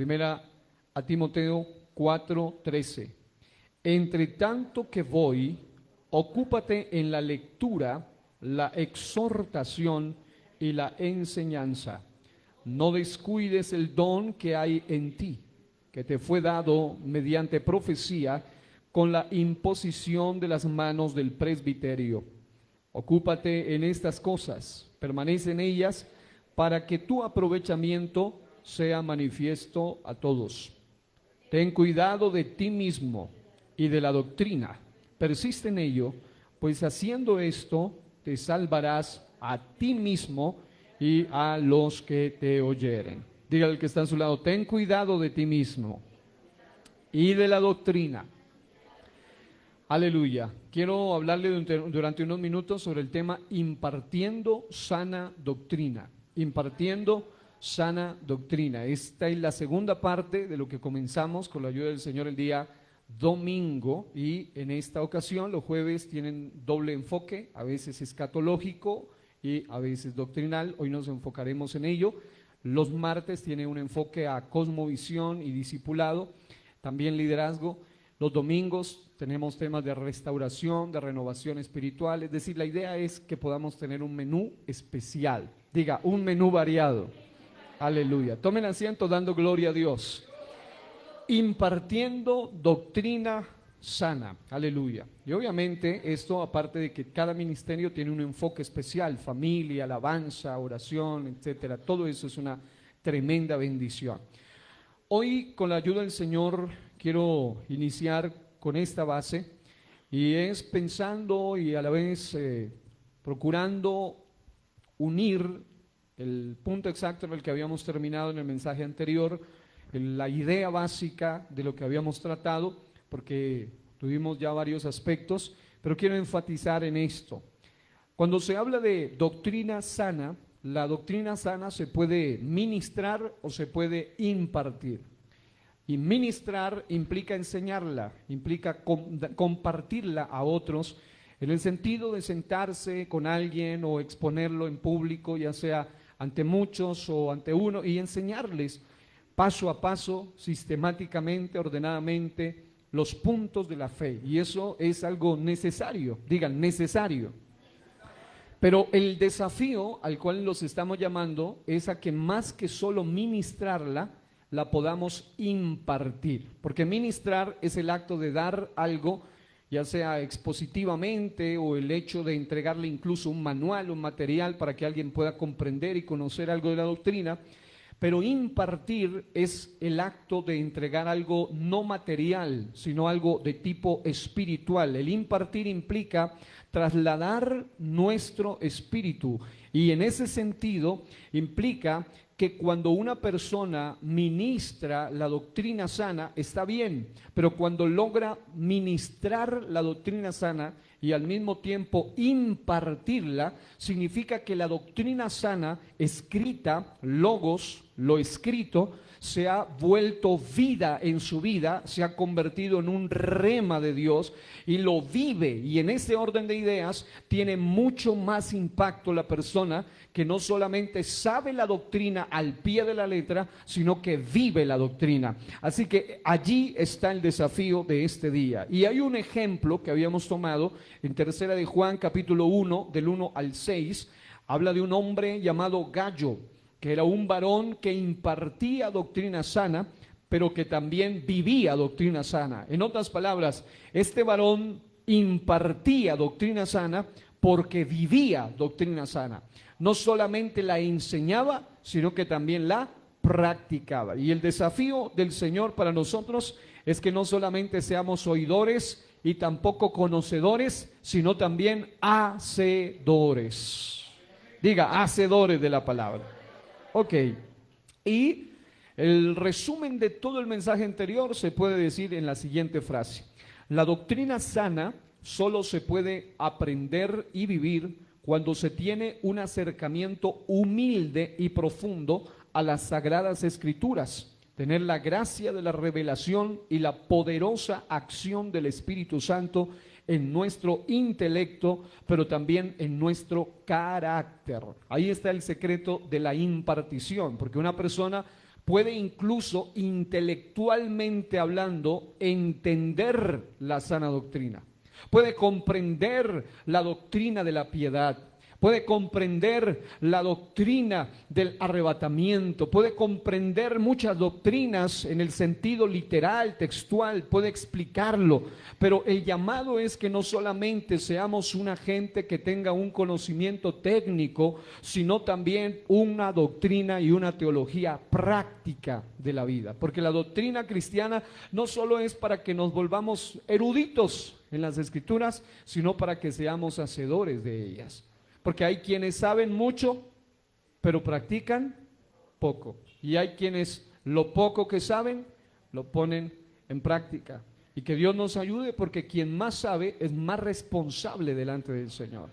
Primera a Timoteo 4:13. Entre tanto que voy, ocúpate en la lectura, la exhortación y la enseñanza. No descuides el don que hay en ti, que te fue dado mediante profecía con la imposición de las manos del presbiterio. Ocúpate en estas cosas, permanece en ellas, para que tu aprovechamiento sea manifiesto a todos. Ten cuidado de ti mismo y de la doctrina. Persiste en ello, pues haciendo esto te salvarás a ti mismo y a los que te oyeren. Diga al que está a su lado, ten cuidado de ti mismo y de la doctrina. Aleluya. Quiero hablarle durante unos minutos sobre el tema impartiendo sana doctrina. Impartiendo sana doctrina. Esta es la segunda parte de lo que comenzamos con la ayuda del Señor el día domingo, y en esta ocasión los jueves tienen doble enfoque, a veces escatológico y a veces doctrinal. Hoy nos enfocaremos en ello. Los martes tiene un enfoque a cosmovisión y discipulado, también liderazgo. Los domingos tenemos temas de restauración, de renovación espiritual. Es decir, la idea es que podamos tener un menú especial. Diga, un menú variado. Aleluya. Tomen asiento dando gloria a Dios. Impartiendo doctrina sana. Aleluya. Y obviamente esto, aparte de que cada ministerio tiene un enfoque especial, familia, alabanza, oración, etcétera. Todo eso es una tremenda bendición. Hoy, con la ayuda del Señor, quiero iniciar con esta base, y es pensando y a la vez procurando unir el punto exacto en el que habíamos terminado en el mensaje anterior, la idea básica de lo que habíamos tratado, porque tuvimos ya varios aspectos, pero quiero enfatizar en esto. Cuando se habla de doctrina sana, la doctrina sana se puede ministrar o se puede impartir. Y ministrar implica enseñarla, implica compartirla a otros, en el sentido de sentarse con alguien o exponerlo en público, ya sea ante muchos o ante uno, y enseñarles paso a paso, sistemáticamente, ordenadamente, los puntos de la fe. Y eso es algo necesario, digan, necesario. Pero el desafío al cual los estamos llamando es a que más que solo ministrarla, la podamos impartir, porque ministrar es el acto de dar algo, ya sea expositivamente o el hecho de entregarle incluso un manual, un material para que alguien pueda comprender y conocer algo de la doctrina. Pero impartir es el acto de entregar algo no material, sino algo de tipo espiritual. El impartir implica trasladar nuestro espíritu, y en ese sentido implica que cuando una persona ministra la doctrina sana, está bien, pero cuando logra ministrar la doctrina sana y al mismo tiempo impartirla, significa que la doctrina sana escrita, logos, lo escrito, se ha vuelto vida en su vida, se ha convertido en un rema de Dios y lo vive, y en ese orden de ideas tiene mucho más impacto la persona que no solamente sabe la doctrina al pie de la letra, sino que vive la doctrina. Así que allí está el desafío de este día. Y hay un ejemplo que habíamos tomado en Tercera de Juan, capítulo 1, del 1 al 6, habla de un hombre llamado Gallo, que era un varón que impartía doctrina sana, pero que también vivía doctrina sana. En otras palabras, este varón impartía doctrina sana porque vivía doctrina sana. No solamente la enseñaba, sino que también la practicaba. Y el desafío del Señor para nosotros es que no solamente seamos oidores y tampoco conocedores, sino también hacedores. Diga, hacedores de la palabra. Ok, y el resumen de todo el mensaje anterior se puede decir en la siguiente frase: la doctrina sana solo se puede aprender y vivir cuando se tiene un acercamiento humilde y profundo a las Sagradas Escrituras, tener la gracia de la revelación y la poderosa acción del Espíritu Santo en nuestro intelecto, pero también en nuestro carácter. Ahí está el secreto de la impartición, porque una persona puede incluso intelectualmente hablando entender la sana doctrina. Puede comprender la doctrina de la piedad. Puede comprender la doctrina del arrebatamiento, puede comprender muchas doctrinas en el sentido literal, textual, puede explicarlo, pero el llamado es que no solamente seamos una gente que tenga un conocimiento técnico, sino también una doctrina y una teología práctica de la vida, porque la doctrina cristiana no solo es para que nos volvamos eruditos en las Escrituras, sino para que seamos hacedores de ellas. Porque hay quienes saben mucho, pero practican poco. Y hay quienes lo poco que saben, lo ponen en práctica. Y que Dios nos ayude, porque quien más sabe es más responsable delante del Señor.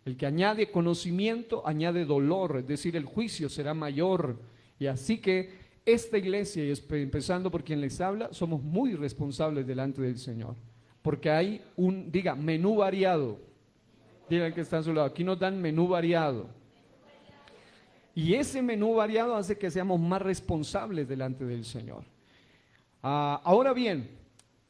El que añade conocimiento, añade dolor, es decir, el juicio será mayor. Y así que esta iglesia, y empezando por quien les habla, somos muy responsables delante del Señor. Porque hay menú variado. Digan que está a su lado, aquí nos dan menú variado. Y ese menú variado hace que seamos más responsables delante del Señor. Ahora bien,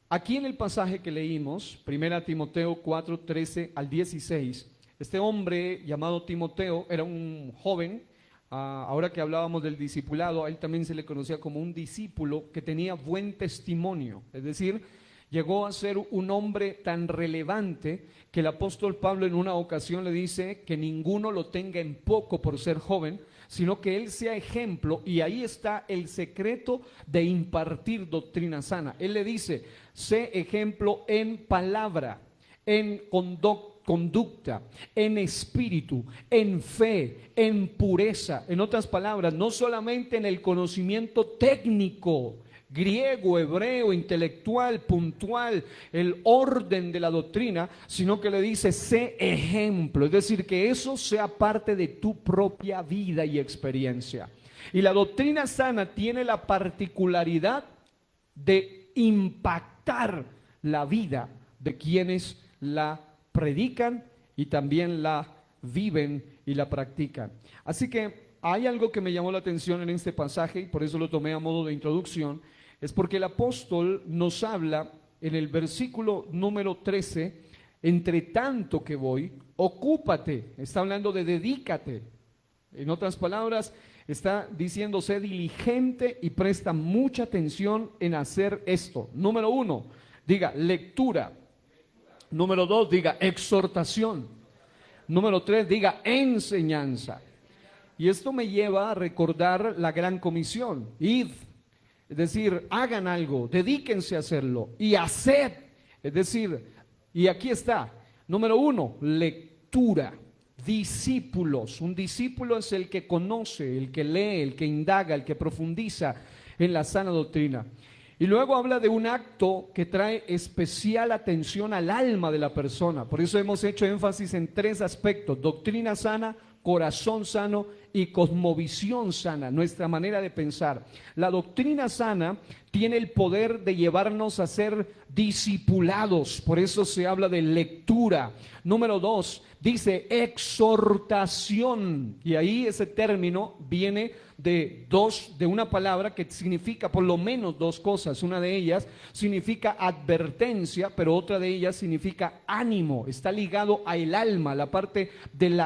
aquí en el pasaje que leímos, 1 Timoteo 4, 13 al 16, este hombre llamado Timoteo era un joven. Ahora que hablábamos del discipulado, a él también se le conocía como un discípulo que tenía buen testimonio, es decir, llegó a ser un hombre tan relevante que el apóstol Pablo en una ocasión le dice que ninguno lo tenga en poco por ser joven, sino que él sea ejemplo, y ahí está el secreto de impartir doctrina sana. Él le dice, sé ejemplo en palabra, en conducta, en espíritu, en fe, en pureza. En otras palabras, no solamente en el conocimiento técnico, griego, hebreo, intelectual, puntual, el orden de la doctrina, sino que le dice, sé ejemplo, es decir, que eso sea parte de tu propia vida y experiencia. Y la doctrina sana tiene la particularidad de impactar la vida de quienes la predican y también la viven y la practican. Así que hay algo que me llamó la atención en este pasaje, y por eso lo tomé a modo de introducción. Es porque el apóstol nos habla en el versículo número 13, entre tanto que voy, ocúpate, está hablando de dedícate. En otras palabras, está diciendo, sé diligente y presta mucha atención en hacer esto. Número 1, diga lectura. Número 2, diga exhortación. Número 3, diga enseñanza. Y esto me lleva a recordar la gran comisión, id. Es decir, hagan algo, dedíquense a hacerlo y haced. Es decir, y aquí está, número 1, lectura, discípulos. Un discípulo es el que conoce, el que lee, el que indaga, el que profundiza en la sana doctrina. Y luego habla de un acto que trae especial atención al alma de la persona. Por eso hemos hecho énfasis en 3 aspectos: doctrina sana, corazón sano y cosmovisión sana, nuestra manera de pensar. La doctrina sana tiene el poder de llevarnos a ser discipulados, por eso se habla de lectura. Número 2, dice exhortación, y ahí ese término viene de una palabra que significa por lo menos 2 cosas. Una de ellas significa advertencia, pero otra de ellas significa ánimo. Está ligado al alma, la parte del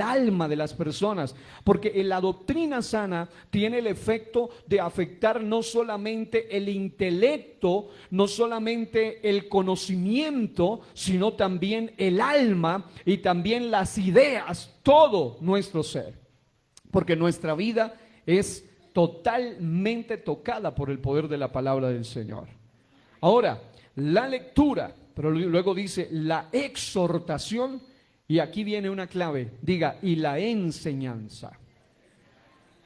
alma de las personas, porque la doctrina sana tiene el efecto de afectar no solamente el intelecto, no solamente el conocimiento, sino también el alma y también las ideas, todo nuestro ser, porque nuestra vida es totalmente tocada por el poder de la palabra del Señor. Ahora, la lectura, pero luego dice la exhortación, y aquí viene una clave, diga, y la enseñanza.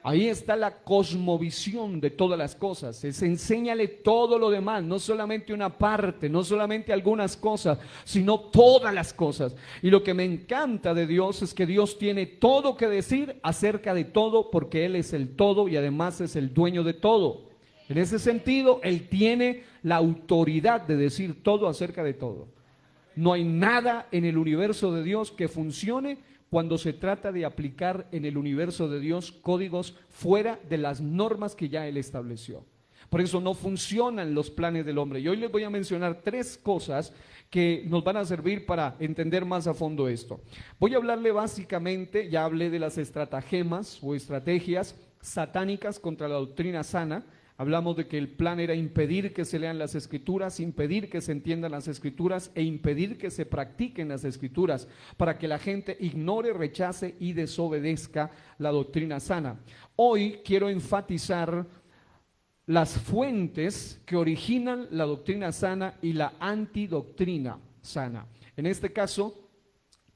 Ahí está la cosmovisión de todas las cosas. Es enséñale todo lo demás, no solamente una parte, no solamente algunas cosas, sino todas las cosas. Y lo que me encanta de Dios es que Dios tiene todo que decir acerca de todo, porque Él es el todo y además es el dueño de todo. En ese sentido, Él tiene la autoridad de decir todo acerca de todo. No hay nada en el universo de Dios que funcione cuando se trata de aplicar en el universo de Dios códigos fuera de las normas que ya Él estableció. Por eso no funcionan los planes del hombre. Y hoy les voy a mencionar 3 cosas que nos van a servir para entender más a fondo esto. Voy a hablarle básicamente, ya hablé de las estratagemas o estrategias satánicas contra la doctrina sana. Hablamos de que el plan era impedir que se lean las escrituras, impedir que se entiendan las escrituras e impedir que se practiquen las escrituras para que la gente ignore, rechace y desobedezca la doctrina sana. Hoy quiero enfatizar las fuentes que originan la doctrina sana y la antidoctrina sana. En este caso,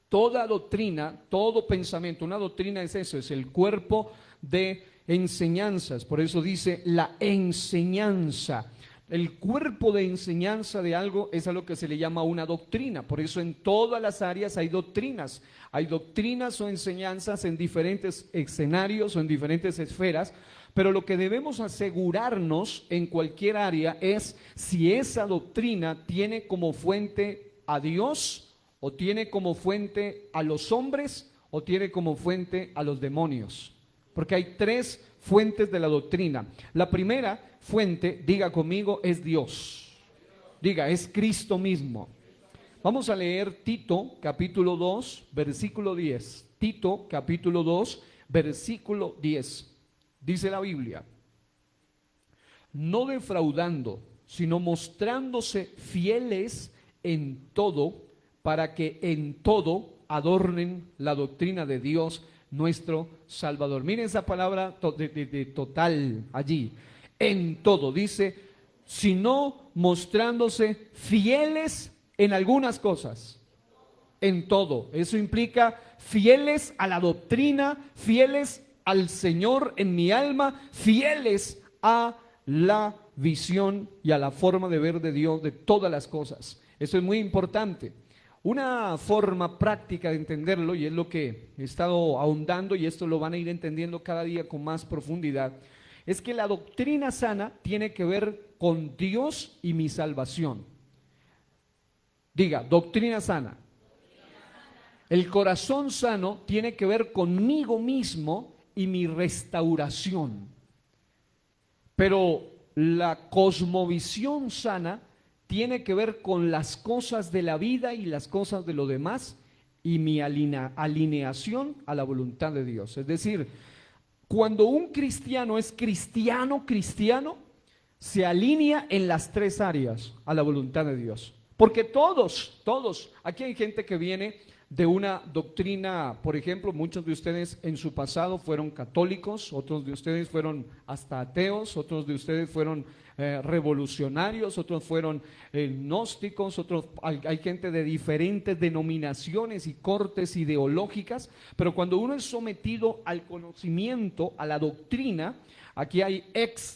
toda doctrina, todo pensamiento, una doctrina es eso, es el cuerpo de enseñanzas. Por eso dice la enseñanza. El cuerpo de enseñanza de algo es a lo que se le llama una doctrina. Por eso en todas las áreas hay doctrinas. Hay doctrinas o enseñanzas en diferentes escenarios o en diferentes esferas. Pero lo que debemos asegurarnos en cualquier área es si esa doctrina tiene como fuente a Dios, o tiene como fuente a los hombres, o tiene como fuente a los demonios. Porque hay 3 fuentes de la doctrina. La primera fuente, diga conmigo, es Dios. Diga, es Cristo mismo. Vamos a leer Tito capítulo 2, versículo 10. Tito capítulo 2, versículo 10. Dice la Biblia: no defraudando, sino mostrándose fieles en todo, para que en todo adornen la doctrina de Dios nuestro Salvador. Miren esa palabra de total allí. En todo, dice, sino mostrándose fieles en algunas cosas. En todo. Eso implica fieles a la doctrina, fieles al Señor en mi alma, fieles a la visión y a la forma de ver de Dios de todas las cosas. Eso es muy importante. Una forma práctica de entenderlo, y es lo que he estado ahondando, y esto lo van a ir entendiendo cada día con más profundidad, es que la doctrina sana tiene que ver con Dios y mi salvación. Diga, doctrina sana. El corazón sano tiene que ver conmigo mismo y mi restauración. Pero la cosmovisión sana tiene que ver con las cosas de la vida y las cosas de lo demás y mi alineación a la voluntad de Dios. Es decir, cuando un cristiano es cristiano, se alinea en las 3 áreas a la voluntad de Dios. Porque todos, aquí hay gente que viene de una doctrina, por ejemplo, muchos de ustedes en su pasado fueron católicos, otros de ustedes fueron hasta ateos, otros de ustedes fueron revolucionarios, otros fueron gnósticos, hay gente de diferentes denominaciones y cortes ideológicas, pero cuando uno es sometido al conocimiento, a la doctrina, aquí hay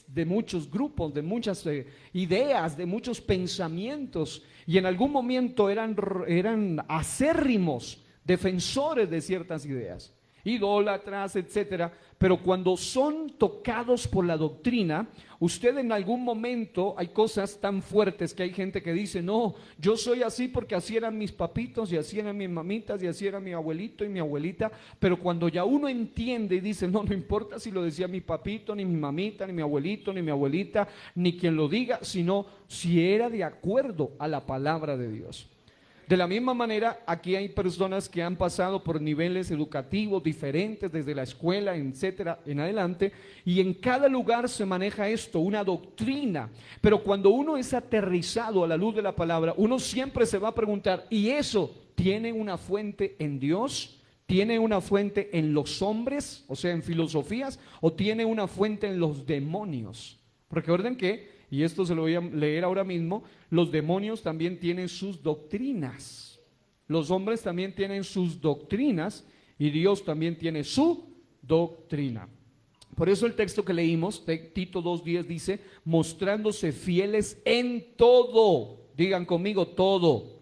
de muchos grupos, de muchas ideas, de muchos pensamientos, y en algún momento eran acérrimos defensores de ciertas ideas, idólatras, etcétera. Pero cuando son tocados por la doctrina, usted en algún momento, hay cosas tan fuertes que hay gente que dice, no, yo soy así porque así eran mis papitos y así eran mis mamitas y así era mi abuelito y mi abuelita. Pero cuando ya uno entiende y dice, no importa si lo decía mi papito, ni mi mamita, ni mi abuelito, ni mi abuelita, ni quien lo diga, sino si era de acuerdo a la palabra de Dios. De la misma manera, aquí hay personas que han pasado por niveles educativos diferentes, desde la escuela, etcétera, en adelante, y en cada lugar se maneja esto, una doctrina. Pero cuando uno es aterrizado a la luz de la palabra, uno siempre se va a preguntar, ¿y eso tiene una fuente en Dios? ¿Tiene una fuente en los hombres, o sea, en filosofías, o tiene una fuente en los demonios? Recuerden que, y esto se lo voy a leer ahora mismo, los demonios también tienen sus doctrinas, los hombres también tienen sus doctrinas y Dios también tiene su doctrina. Por eso el texto que leímos, Tito 2:10 dice, mostrándose fieles en todo, digan conmigo todo.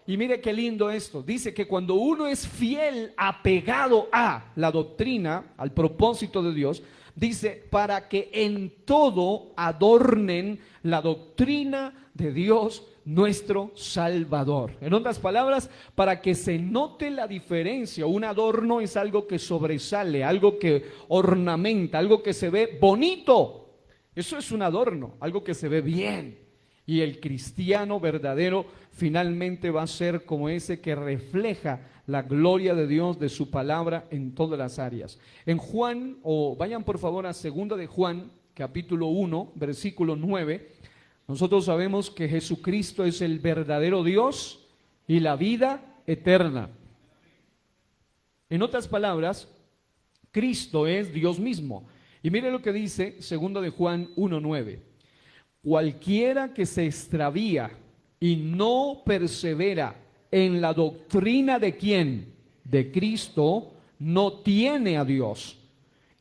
Y mire qué lindo esto, dice que cuando uno es fiel, apegado a la doctrina, al propósito de Dios, dice, para que en todo adornen la doctrina de Dios nuestro Salvador. En otras palabras, para que se note la diferencia. Un adorno es algo que sobresale, algo que ornamenta, algo que se ve bonito. Eso es un adorno, algo que se ve bien. Y el cristiano verdadero finalmente va a ser como ese que refleja la gloria de Dios, de su palabra en todas las áreas. En Juan, o vayan por favor a 2 de Juan, capítulo 1, versículo 9. Nosotros sabemos que Jesucristo es el verdadero Dios y la vida eterna. En otras palabras, Cristo es Dios mismo. Y mire lo que dice 2 de Juan 1:9. Cualquiera que se extravía y no persevera en la doctrina de ¿quién? De Cristo, no tiene a Dios.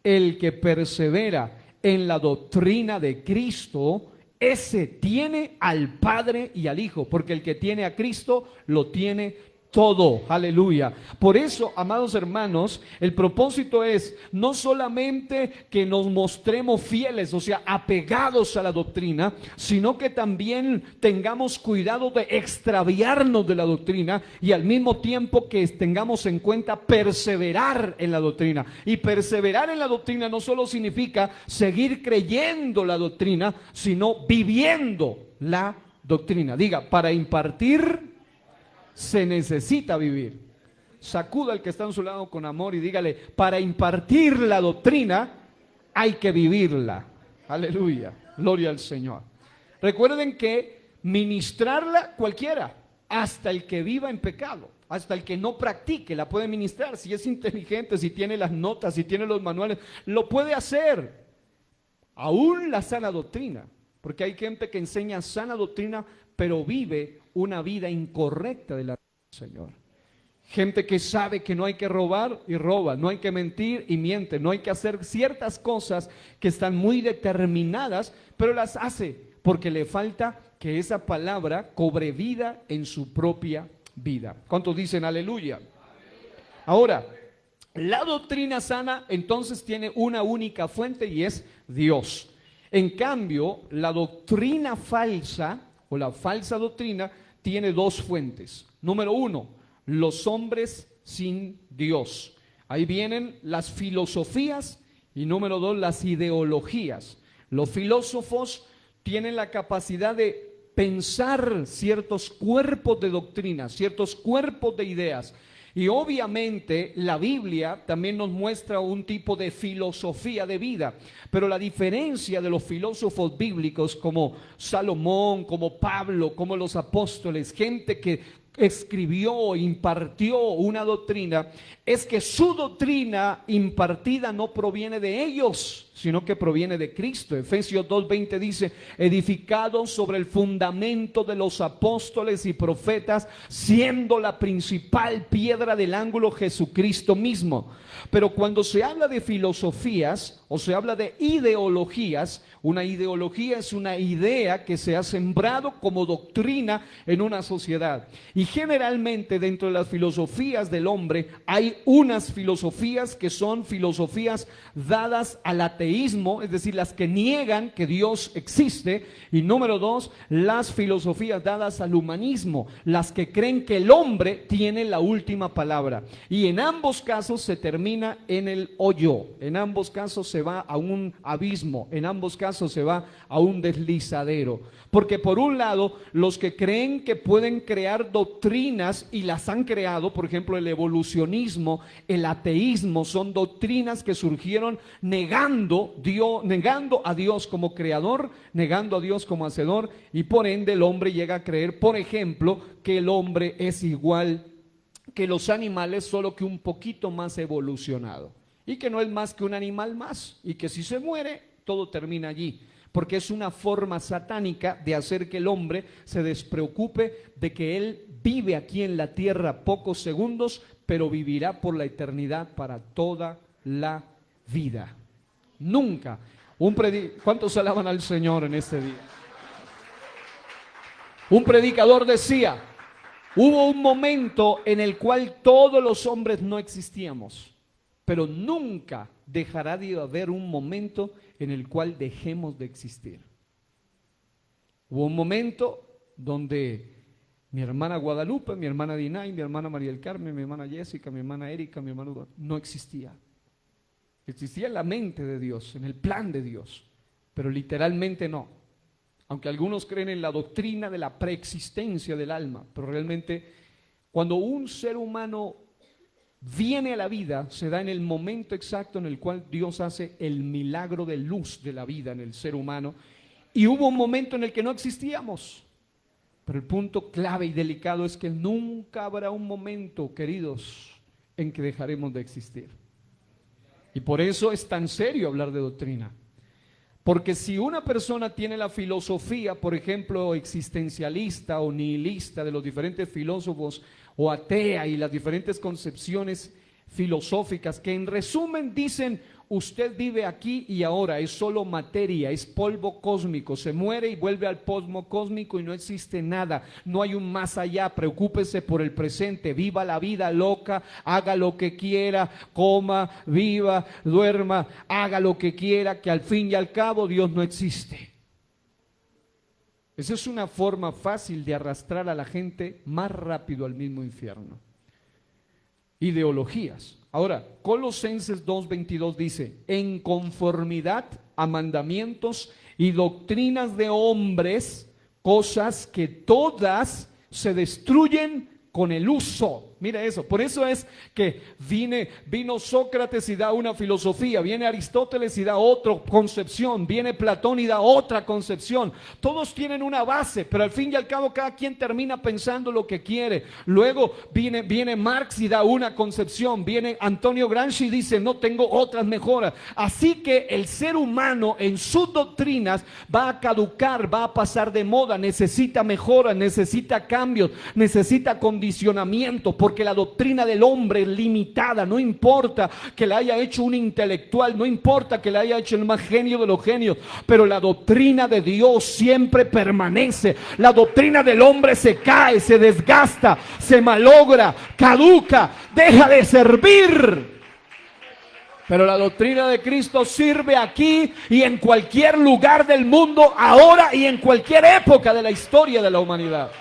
El que persevera en la doctrina de Cristo, ese tiene al Padre y al Hijo, porque el que tiene a Cristo lo tiene todo, aleluya. Por eso, amados hermanos, el propósito es no solamente que nos mostremos fieles, o sea, apegados a la doctrina, sino que también tengamos cuidado de extraviarnos de la doctrina y al mismo tiempo que tengamos en cuenta perseverar en la doctrina. Y perseverar en la doctrina no solo significa seguir creyendo la doctrina, sino viviendo la doctrina. Diga, para impartir se necesita vivir. Sacuda al que está a su lado con amor y dígale, para impartir la doctrina hay que vivirla. Aleluya, gloria al Señor. Recuerden que ministrarla cualquiera, hasta el que viva en pecado, hasta el que no practique, la puede ministrar. Si es inteligente, si tiene las notas, si tiene los manuales, lo puede hacer. Aún la sana doctrina, porque hay gente que enseña sana doctrina, pero vive una vida incorrecta de la Señor. Gente que sabe que no hay que robar y roba, no hay que mentir y miente, no hay que hacer ciertas cosas que están muy determinadas, pero las hace porque le falta que esa palabra cobre vida en su propia vida. ¿Cuántos dicen aleluya? Ahora, la doctrina sana entonces tiene una única fuente y es Dios. En cambio, la doctrina falsa o la falsa doctrina tiene dos fuentes. Número uno, los hombres sin Dios. Ahí vienen las filosofías y número dos, las ideologías. Los filósofos tienen la capacidad de pensar ciertos cuerpos de doctrina, ciertos cuerpos de ideas. Y obviamente la Biblia también nos muestra un tipo de filosofía de vida, pero la diferencia de los filósofos bíblicos como Salomón, como Pablo, como los apóstoles, gente que escribió, impartió una doctrina, es que su doctrina impartida no proviene de ellos, sino que proviene de Cristo. Efesios 2:20 dice, edificados sobre el fundamento de los apóstoles y profetas, siendo la principal piedra del ángulo Jesucristo mismo. Pero cuando se habla de filosofías o se habla de ideologías, una ideología es una idea que se ha sembrado como doctrina en una sociedad. Y generalmente dentro de las filosofías del hombre hay unas filosofías que son filosofías dadas al ateísmo, es decir, las que niegan que Dios existe. Y número dos, las filosofías dadas al humanismo, las que creen que el hombre tiene la última palabra. Y en ambos casos se termina en el hoyo, en ambos casos se va a un abismo, en ambos casos se va a un deslizadero. Porque por un lado, los que creen que pueden crear doctrinas y las han creado, por ejemplo, el evolucionismo, el ateísmo, son doctrinas que surgieron negando a Dios como creador, negando a Dios como hacedor, y por ende el hombre llega a creer, por ejemplo, que el hombre es igual que los animales, solo que un poquito más evolucionado, y que no es más que un animal más, y que si se muere, todo termina allí, porque es una forma satánica de hacer que el hombre se despreocupe de que él vive aquí en la tierra pocos segundos, pero vivirá por la eternidad para toda la vida. Nunca. ¿Cuántos alaban al Señor en este día? Un predicador decía, hubo un momento en el cual todos los hombres no existíamos, pero nunca dejará de haber un momento en el cual dejemos de existir. Hubo un momento donde mi hermana Guadalupe, mi hermana Dinay, mi hermana María del Carmen, mi hermana Jessica, mi hermana Erika, mi hermano no existía. Existía en la mente de Dios, en el plan de Dios, pero literalmente no. Aunque algunos creen en la doctrina de la preexistencia del alma, pero realmente cuando un ser humano viene a la vida, se da en el momento exacto en el cual Dios hace el milagro de luz de la vida en el ser humano, y hubo un momento en el que no existíamos. Pero el punto clave y delicado es que nunca habrá un momento, queridos, en que dejaremos de existir. Y por eso es tan serio hablar de doctrina. Porque si una persona tiene la filosofía, por ejemplo, existencialista o nihilista de los diferentes filósofos, o atea y las diferentes concepciones filosóficas, que en resumen dicen: usted vive aquí y ahora, es solo materia, es polvo cósmico, se muere y vuelve al polvo cósmico y no existe nada, no hay un más allá, preocúpese por el presente, viva la vida loca, haga lo que quiera, coma, viva, duerma, haga lo que quiera, que al fin y al cabo Dios no existe. Esa es una forma fácil de arrastrar a la gente más rápido al mismo infierno. Ideologías. Ahora, Colosenses 2:22 dice: en conformidad a mandamientos y doctrinas de hombres, cosas que todas se destruyen con el uso. Mira eso, por eso es que vino Sócrates y da una filosofía, viene Aristóteles y da otra concepción, viene Platón y da otra concepción. Todos tienen una base, pero al fin y al cabo cada quien termina pensando lo que quiere. Luego viene Marx y da una concepción, viene Antonio Gramsci y dice: no, tengo otras mejoras. Así que el ser humano en sus doctrinas va a caducar, va a pasar de moda, necesita mejoras, necesita cambios, necesita condicionamiento, porque la doctrina del hombre es limitada. No importa que la haya hecho un intelectual, no importa que la haya hecho el más genio de los genios, pero la doctrina de Dios siempre permanece. La doctrina del hombre se cae, se desgasta, se malogra, caduca, deja de servir. Pero la doctrina de Cristo sirve aquí y en cualquier lugar del mundo, ahora y en cualquier época de la historia de la humanidad.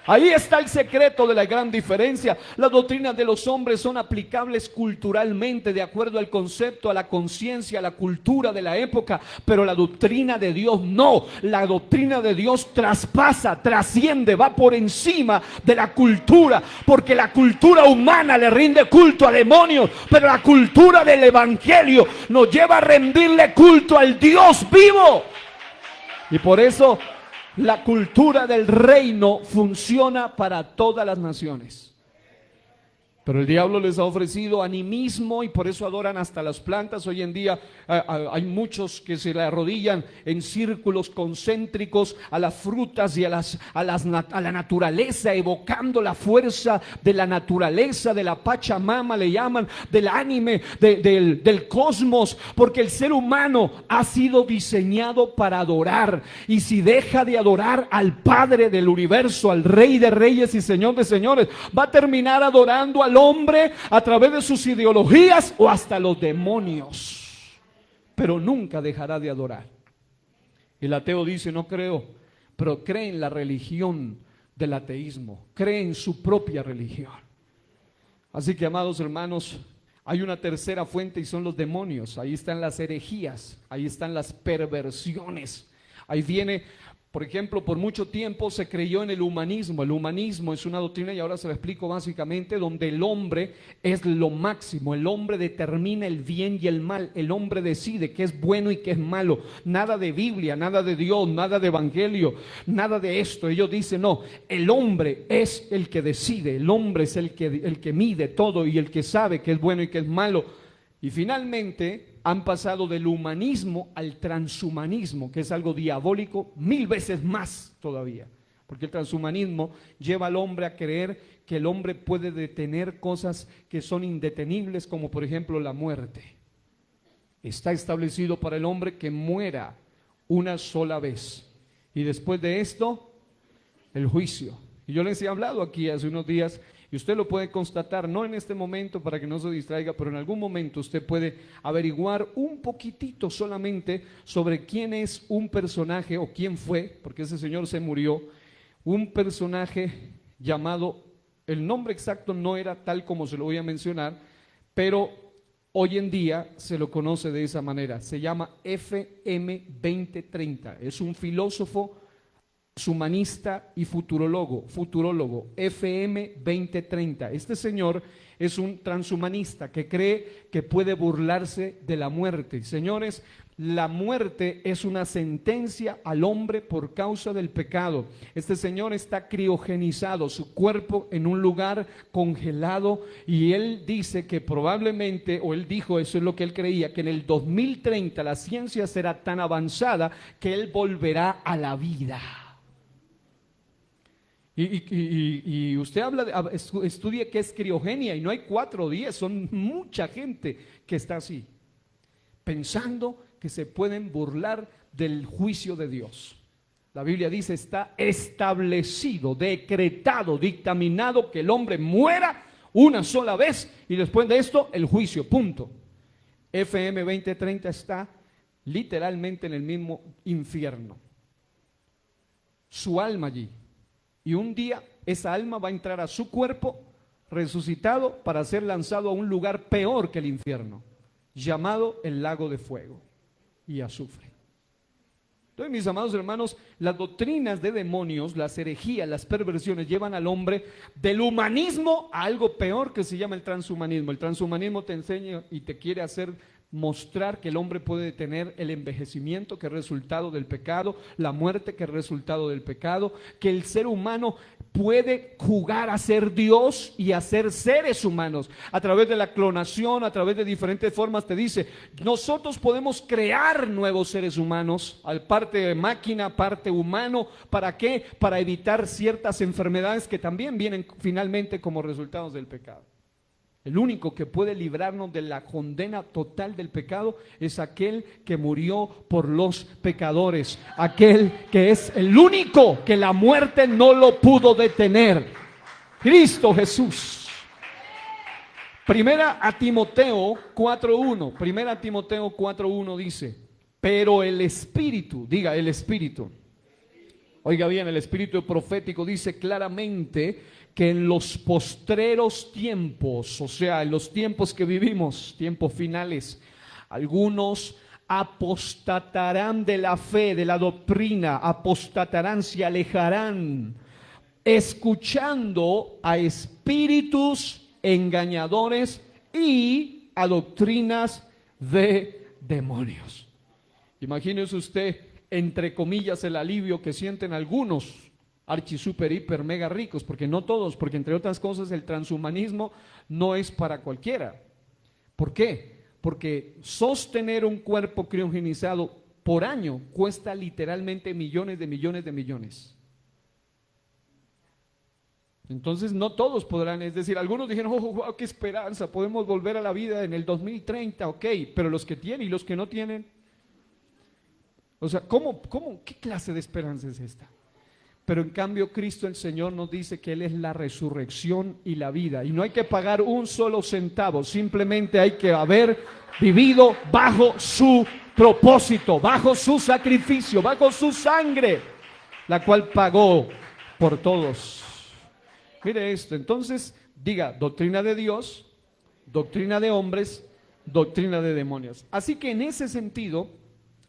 Ahí está el secreto de la gran diferencia. Las doctrinas de los hombres son aplicables culturalmente, de acuerdo al concepto, a la conciencia, a la cultura de la época, pero la doctrina de Dios no. La doctrina de Dios traspasa, trasciende, va por encima de la cultura, porque la cultura humana le rinde culto a demonios, pero la cultura del evangelio nos lleva a rendirle culto al Dios vivo. Y por eso la cultura del reino funciona para todas las naciones. Pero el diablo les ha ofrecido animismo y por eso adoran hasta las plantas. Hoy en día hay muchos que se le arrodillan en círculos concéntricos a las frutas y a la naturaleza, evocando la fuerza de la naturaleza, de la Pachamama le llaman, del anime, del cosmos, porque el ser humano ha sido diseñado para adorar. Y si deja de adorar al Padre del universo, al Rey de Reyes y Señor de Señores, va a terminar adorando al hombre a través de sus ideologías o hasta los demonios, pero nunca dejará de adorar. El ateo dice: no creo, pero cree en la religión del ateísmo, cree en su propia religión. Así que, amados hermanos, hay una tercera fuente y son los demonios. Ahí están las herejías, ahí están las perversiones. Ahí viene, por ejemplo, por mucho tiempo se creyó en el humanismo. El humanismo es una doctrina, y ahora se la explico básicamente, donde el hombre es lo máximo. El hombre determina el bien y el mal. El hombre decide qué es bueno y qué es malo. Nada de Biblia, nada de Dios, nada de evangelio, nada de esto. Ellos dicen: no, el hombre es el que decide. El hombre es el que mide todo y el que sabe qué es bueno y qué es malo. Y finalmente han pasado del humanismo al transhumanismo, que es algo diabólico 1000 veces más todavía, porque el transhumanismo lleva al hombre a creer que el hombre puede detener cosas que son indetenibles, como por ejemplo la muerte. Está establecido para el hombre que muera una sola vez, y después de esto, el juicio. Y yo les he hablado aquí hace unos días Y usted lo puede constatar, no en este momento para que no se distraiga, pero en algún momento usted puede averiguar un poquitito solamente sobre quién es un personaje o quién fue, porque ese señor se murió, un personaje llamado, el nombre exacto no era tal como se lo voy a mencionar, pero hoy en día se lo conoce de esa manera. Se llama FM 2030. Es un filósofo, humanista y futurólogo, FM 2030. Este señor es un transhumanista que cree que puede burlarse de la muerte. Señores, la muerte es una sentencia al hombre por causa del pecado. Este señor está criogenizado, su cuerpo en un lugar congelado, y él dice que probablemente, o él dijo, eso es lo que él creía, que en el 2030 la ciencia será tan avanzada que él volverá a la vida. Y usted estudie qué es criogenia, y no hay 4 o 10, son mucha gente que está así, pensando que se pueden burlar del juicio de Dios. La Biblia dice, está establecido, decretado, dictaminado que el hombre muera una sola vez y después de esto el juicio, punto. FM 2030 está literalmente en el mismo infierno, su alma allí. Y un día esa alma va a entrar a su cuerpo resucitado para ser lanzado a un lugar peor que el infierno, llamado el lago de fuego y azufre. Entonces, mis amados hermanos, las doctrinas de demonios, las herejías, las perversiones llevan al hombre del humanismo a algo peor que se llama el transhumanismo. El transhumanismo te enseña y te quiere hacer mostrar que el hombre puede detener el envejecimiento, que es resultado del pecado, la muerte, que es resultado del pecado, que el ser humano puede jugar a ser Dios y a ser seres humanos a través de la clonación, a través de diferentes formas. Te dice, nosotros podemos crear nuevos seres humanos, al parte de máquina, parte humano. ¿Para qué? Para evitar ciertas enfermedades que también vienen finalmente como resultados del pecado. El único que puede librarnos de la condena total del pecado es aquel que murió por los pecadores, aquel que es el único que la muerte no lo pudo detener, Cristo Jesús. Primera a Timoteo 4:1, Primera a Timoteo 4:1 dice, pero el Espíritu, diga el Espíritu, oiga bien, el Espíritu profético dice claramente que en los postreros tiempos, o sea, en los tiempos que vivimos, tiempos finales, algunos apostatarán de la fe, de la doctrina, apostatarán, se alejarán, escuchando a espíritus engañadores y a doctrinas de demonios. Imagínese usted, entre comillas, el alivio que sienten algunos archi, super, hiper, mega ricos, porque no todos, porque entre otras cosas el transhumanismo no es para cualquiera. ¿Por qué? Porque sostener un cuerpo criogenizado por año cuesta literalmente millones de millones de millones. Entonces no todos podrán, es decir, algunos dijeron, oh, wow, qué esperanza, podemos volver a la vida en el 2030, ok, pero los que tienen y los que no tienen, o sea, qué clase de esperanza es esta? Pero en cambio Cristo el Señor nos dice que Él es la resurrección y la vida, y no hay que pagar un solo centavo, simplemente hay que haber vivido bajo su propósito, bajo su sacrificio, bajo su sangre, la cual pagó por todos. Mire esto, entonces diga, doctrina de Dios, doctrina de hombres, doctrina de demonios. Así que en ese sentido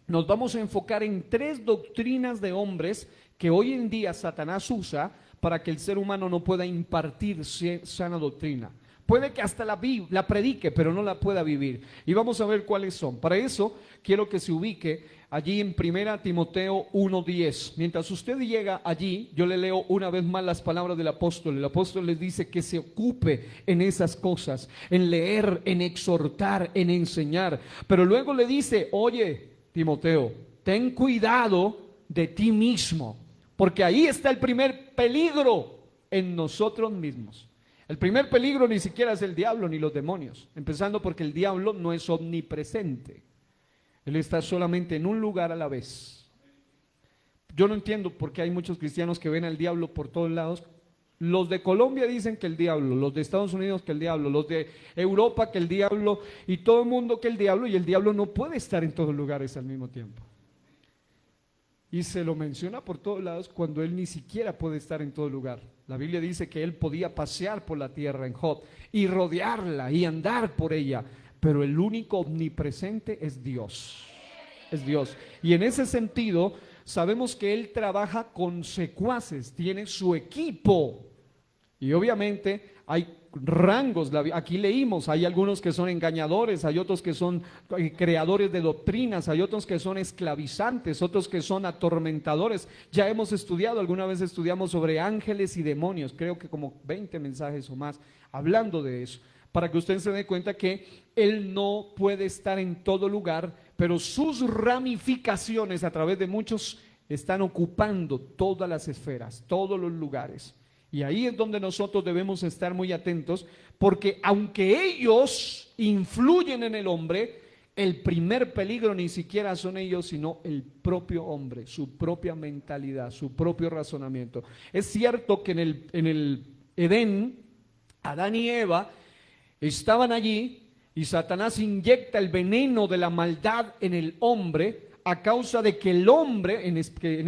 nos vamos a enfocar en 3 doctrinas de hombres que hoy en día Satanás usa para que el ser humano no pueda impartir sana doctrina. Puede que hasta la predique, pero no la pueda vivir. Y vamos a ver cuáles son. Para eso quiero que se ubique allí en 1 Timoteo 1:10. Mientras usted llega allí, yo le leo una vez más las palabras del apóstol. El apóstol les dice que se ocupe en esas cosas, en leer, en exhortar, en enseñar. Pero luego le dice, oye, Timoteo, ten cuidado de ti mismo, porque ahí está el primer peligro en nosotros mismos. El primer peligro ni siquiera es el diablo ni los demonios, empezando porque el diablo no es omnipresente. Él está solamente en un lugar a la vez. Yo no entiendo por qué hay muchos cristianos que ven al diablo por todos lados Los de Colombia dicen que el diablo, los de Estados Unidos que el diablo, los de Europa que el diablo y todo el mundo que el diablo, y el diablo no puede estar en todos lugares al mismo tiempo. Y se lo menciona por todos lados cuando él ni siquiera puede estar en todo lugar. La Biblia dice que él podía pasear por la tierra en Job y rodearla y andar por ella, pero el único omnipresente es Dios. Es Dios. Y en ese sentido sabemos que él trabaja con secuaces, tiene su equipo. Y obviamente hay rangos, aquí leímos, hay algunos que son engañadores, hay otros que son creadores de doctrinas, hay otros que son esclavizantes, otros que son atormentadores. Ya hemos estudiado, alguna vez estudiamos sobre ángeles y demonios, creo que como 20 mensajes o más hablando de eso, para que usted se dé cuenta que él no puede estar en todo lugar, pero sus ramificaciones a través de muchos están ocupando todas las esferas, todos los lugares. Y ahí es donde nosotros debemos estar muy atentos, porque aunque ellos influyen en el hombre, el primer peligro ni siquiera son ellos, sino el propio hombre, su propia mentalidad, su propio razonamiento. Es cierto que en el Edén, Adán y Eva estaban allí y Satanás inyecta el veneno de la maldad en el hombre a causa de que el hombre, en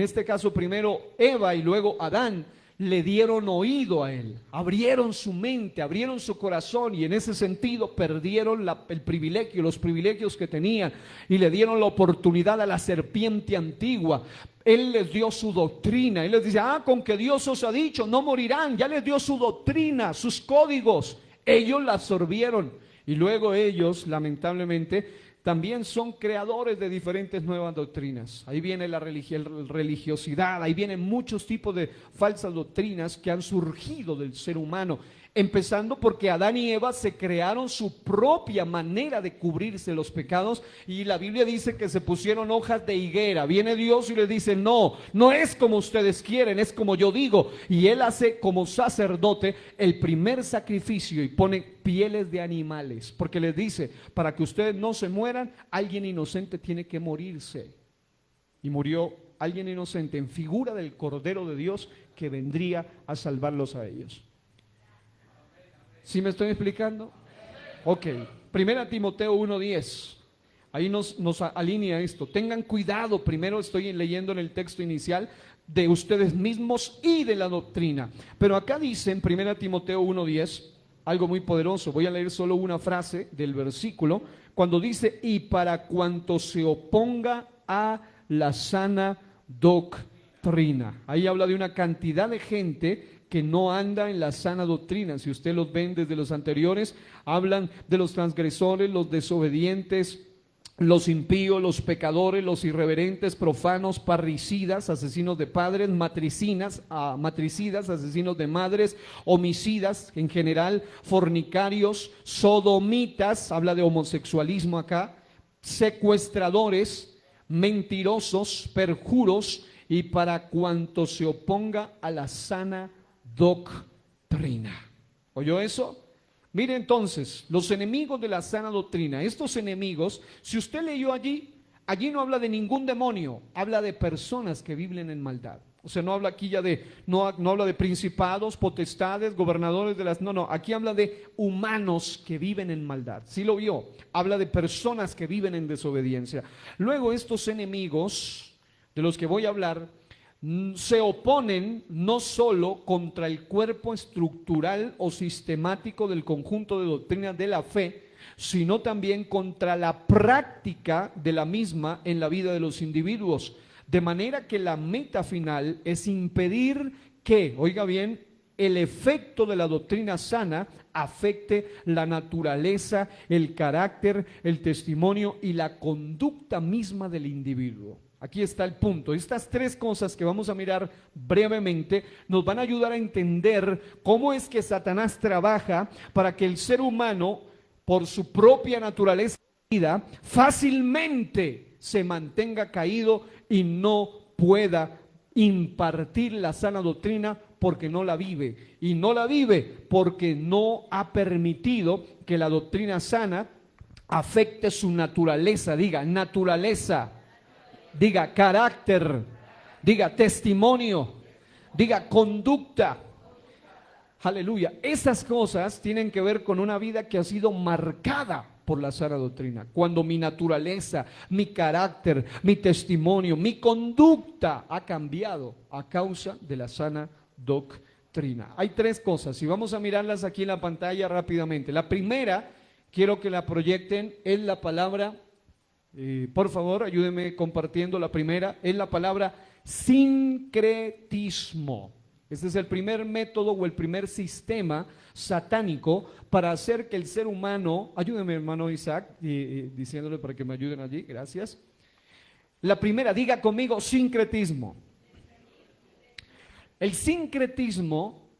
este caso primero Eva y luego Adán, le dieron oído a él, abrieron su mente, abrieron su corazón y en ese sentido perdieron el privilegio, los privilegios que tenían y le dieron la oportunidad a la serpiente antigua. Él les dio su doctrina, él les dice, con que Dios os ha dicho, no morirán, ya les dio su doctrina, sus códigos, ellos la absorbieron y luego ellos lamentablemente también son creadores de diferentes nuevas doctrinas. Ahí viene la religiosidad, ahí vienen muchos tipos de falsas doctrinas que han surgido del ser humano, empezando porque Adán y Eva se crearon su propia manera de cubrirse los pecados y la Biblia dice que se pusieron hojas de higuera. Viene Dios y les dice, no es como ustedes quieren, es como yo digo. Y él hace como sacerdote el primer sacrificio y pone pieles de animales, porque les dice, para que ustedes no se mueran, alguien inocente tiene que morirse. Y murió alguien inocente en figura del Cordero de Dios que vendría a salvarlos a ellos. ¿Sí me estoy explicando? Ok, 1 Timoteo 1:10, ahí nos alinea esto. Tengan cuidado, primero estoy leyendo en el texto inicial, de ustedes mismos y de la doctrina. Pero acá dice en 1 Timoteo 1:10, algo muy poderoso. Voy a leer solo una frase del versículo, cuando dice, y para cuanto se oponga a la sana doctrina. Ahí habla de una cantidad de gente que no anda en la sana doctrina. Si usted los ven desde los anteriores, hablan de los transgresores, los desobedientes, los impíos, los pecadores, los irreverentes, profanos, parricidas, asesinos de padres, matricidas, asesinos de madres, homicidas en general, fornicarios, sodomitas, habla de homosexualismo acá, secuestradores, mentirosos, perjuros, y para cuanto se oponga a la sana doctrina. ¿Oyó eso? Mire entonces, los enemigos de la sana doctrina, estos enemigos, si usted leyó allí no habla de ningún demonio, habla de personas que viven en maldad. O sea, no habla aquí ya no habla de principados, potestades, gobernadores de las, no, aquí habla de humanos que viven en maldad. ¿Sí lo vio? Habla de personas que viven en desobediencia. Luego estos enemigos de los que voy a hablar se oponen no solo contra el cuerpo estructural o sistemático del conjunto de doctrinas de la fe, sino también contra la práctica de la misma en la vida de los individuos. De manera que la meta final es impedir que, oiga bien, el efecto de la doctrina sana afecte la naturaleza, el carácter, el testimonio y la conducta misma del individuo. Aquí está el punto. Estas tres cosas que vamos a mirar brevemente nos van a ayudar a entender cómo es que Satanás trabaja para que el ser humano, por su propia naturaleza fácilmente se mantenga caído y no pueda impartir la sana doctrina porque no la vive. Y no la vive porque no ha permitido que la doctrina sana afecte su naturaleza. Diga naturaleza. Diga carácter, diga testimonio, diga conducta. Aleluya. Esas cosas tienen que ver con una vida que ha sido marcada por la sana doctrina. Cuando mi naturaleza, mi carácter, mi testimonio, mi conducta ha cambiado a causa de la sana doctrina. Hay tres cosas y vamos a mirarlas aquí en la pantalla rápidamente. La primera, quiero que la proyecten, es la palabra, por favor, ayúdenme compartiendo la primera, es la palabra sincretismo. Este es el primer método o el primer sistema satánico para hacer que el ser humano, ayúdeme hermano Isaac, diciéndole para que me ayuden allí, gracias. La primera, diga conmigo, sincretismo. El sincretismo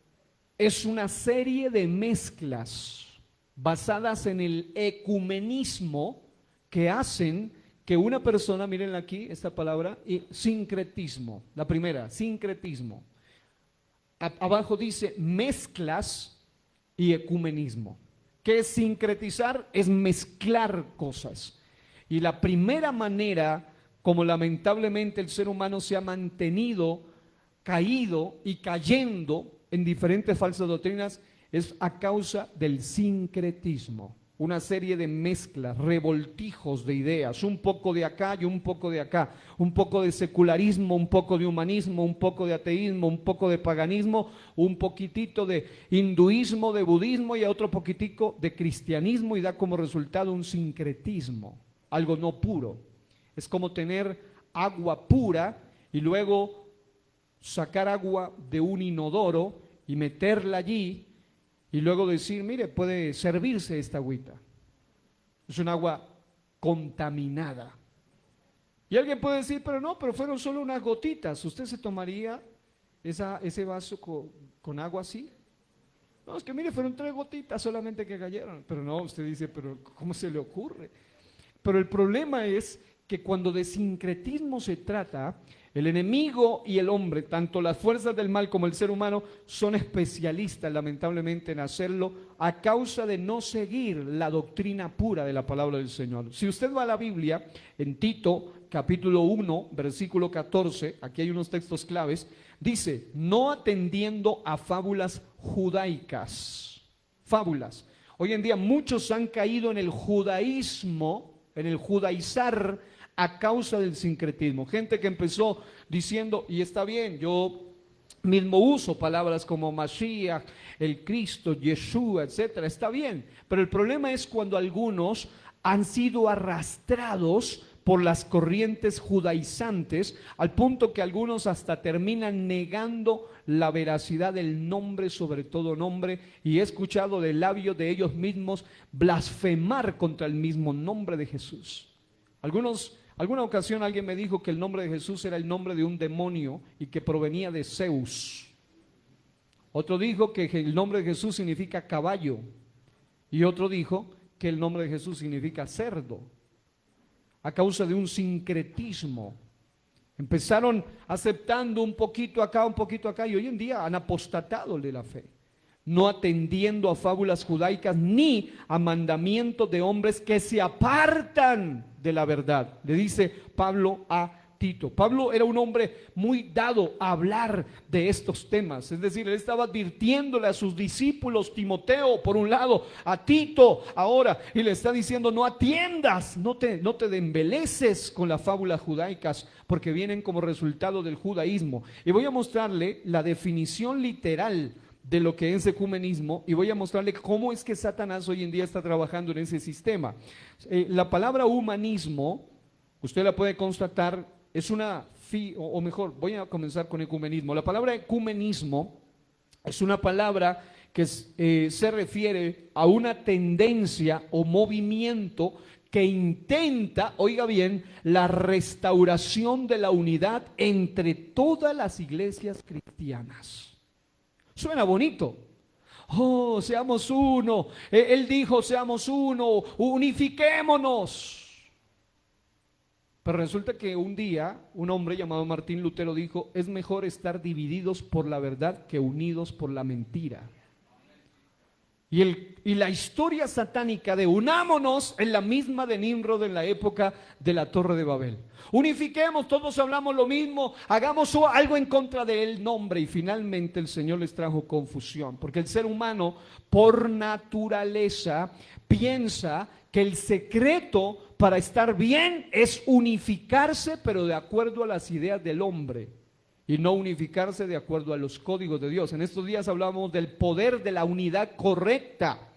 es una serie de mezclas basadas en el ecumenismo que hacen que una persona, miren aquí esta palabra, sincretismo, la primera, sincretismo. Abajo dice mezclas y ecumenismo. ¿Qué es sincretizar? Es mezclar cosas. Y la primera manera como lamentablemente el ser humano se ha mantenido caído y cayendo en diferentes falsas doctrinas es a causa del sincretismo. Una serie de mezclas, revoltijos de ideas, un poco de acá y un poco de acá, un poco de secularismo, un poco de humanismo, un poco de ateísmo, un poco de paganismo, un poquitito de hinduismo, de budismo y otro poquitico de cristianismo y da como resultado un sincretismo, algo no puro. Es como tener agua pura y luego sacar agua de un inodoro y meterla allí y luego decir, mire, puede servirse esta agüita. Es un agua contaminada. Y alguien puede decir, pero no, pero fueron solo unas gotitas. ¿Usted se tomaría ese vaso con agua así? No, es que mire, fueron 3 gotitas solamente que cayeron. Pero no, usted dice, pero ¿cómo se le ocurre? Pero el problema es que cuando de sincretismo se trata, el enemigo y el hombre, tanto las fuerzas del mal como el ser humano, son especialistas lamentablemente en hacerlo a causa de no seguir la doctrina pura de la palabra del Señor. Si usted va a la Biblia, en Tito capítulo 1, versículo 14, aquí hay unos textos claves, dice, no atendiendo a fábulas judaicas. Fábulas. Hoy en día muchos han caído en el judaísmo, en el judaizar, a causa del sincretismo. Gente que empezó diciendo, y está bien, yo mismo uso palabras como Mashiach, el Cristo, Yeshua, etcétera, está bien, pero el problema es cuando algunos han sido arrastrados por las corrientes judaizantes, al punto que algunos hasta terminan negando la veracidad del nombre sobre todo nombre, y he escuchado del labio de ellos mismos blasfemar contra el mismo nombre de Jesús. Alguna ocasión alguien me dijo que el nombre de Jesús era el nombre de un demonio y que provenía de Zeus. Otro dijo que el nombre de Jesús significa caballo y otro dijo que el nombre de Jesús significa cerdo, a causa de un sincretismo. Empezaron aceptando un poquito acá y hoy en día han apostatado de la fe, no atendiendo a fábulas judaicas ni a mandamientos de hombres que se apartan de la verdad. Le dice Pablo a Tito. Pablo era un hombre muy dado a hablar de estos temas, es decir, él estaba advirtiéndole a sus discípulos, Timoteo por un lado, a Tito ahora, y le está diciendo, no atiendas, no te embeleces con las fábulas judaicas, porque vienen como resultado del judaísmo. Y voy a mostrarle la definición literal de lo que es ecumenismo y voy a mostrarle cómo es que Satanás hoy en día está trabajando en ese sistema. La palabra humanismo, usted la puede constatar, es o mejor, voy a comenzar con ecumenismo. La palabra ecumenismo es una palabra que se refiere a una tendencia o movimiento que intenta, oiga bien, la restauración de la unidad entre todas las iglesias cristianas. Suena bonito. Oh, seamos uno. Él dijo, seamos uno, unifiquémonos. Pero resulta que un día un hombre llamado Martín Lutero dijo, es mejor estar divididos por la verdad que unidos por la mentira. Y la historia satánica de unámonos es la misma de Nimrod en la época de la Torre de Babel. Unifiquemos, todos hablamos lo mismo, hagamos algo en contra del nombre. Y finalmente el Señor les trajo confusión, porque el ser humano por naturaleza piensa que el secreto para estar bien es unificarse, pero de acuerdo a las ideas del hombre, y no unificarse de acuerdo a los códigos de Dios. En estos días hablamos del poder de la unidad correcta,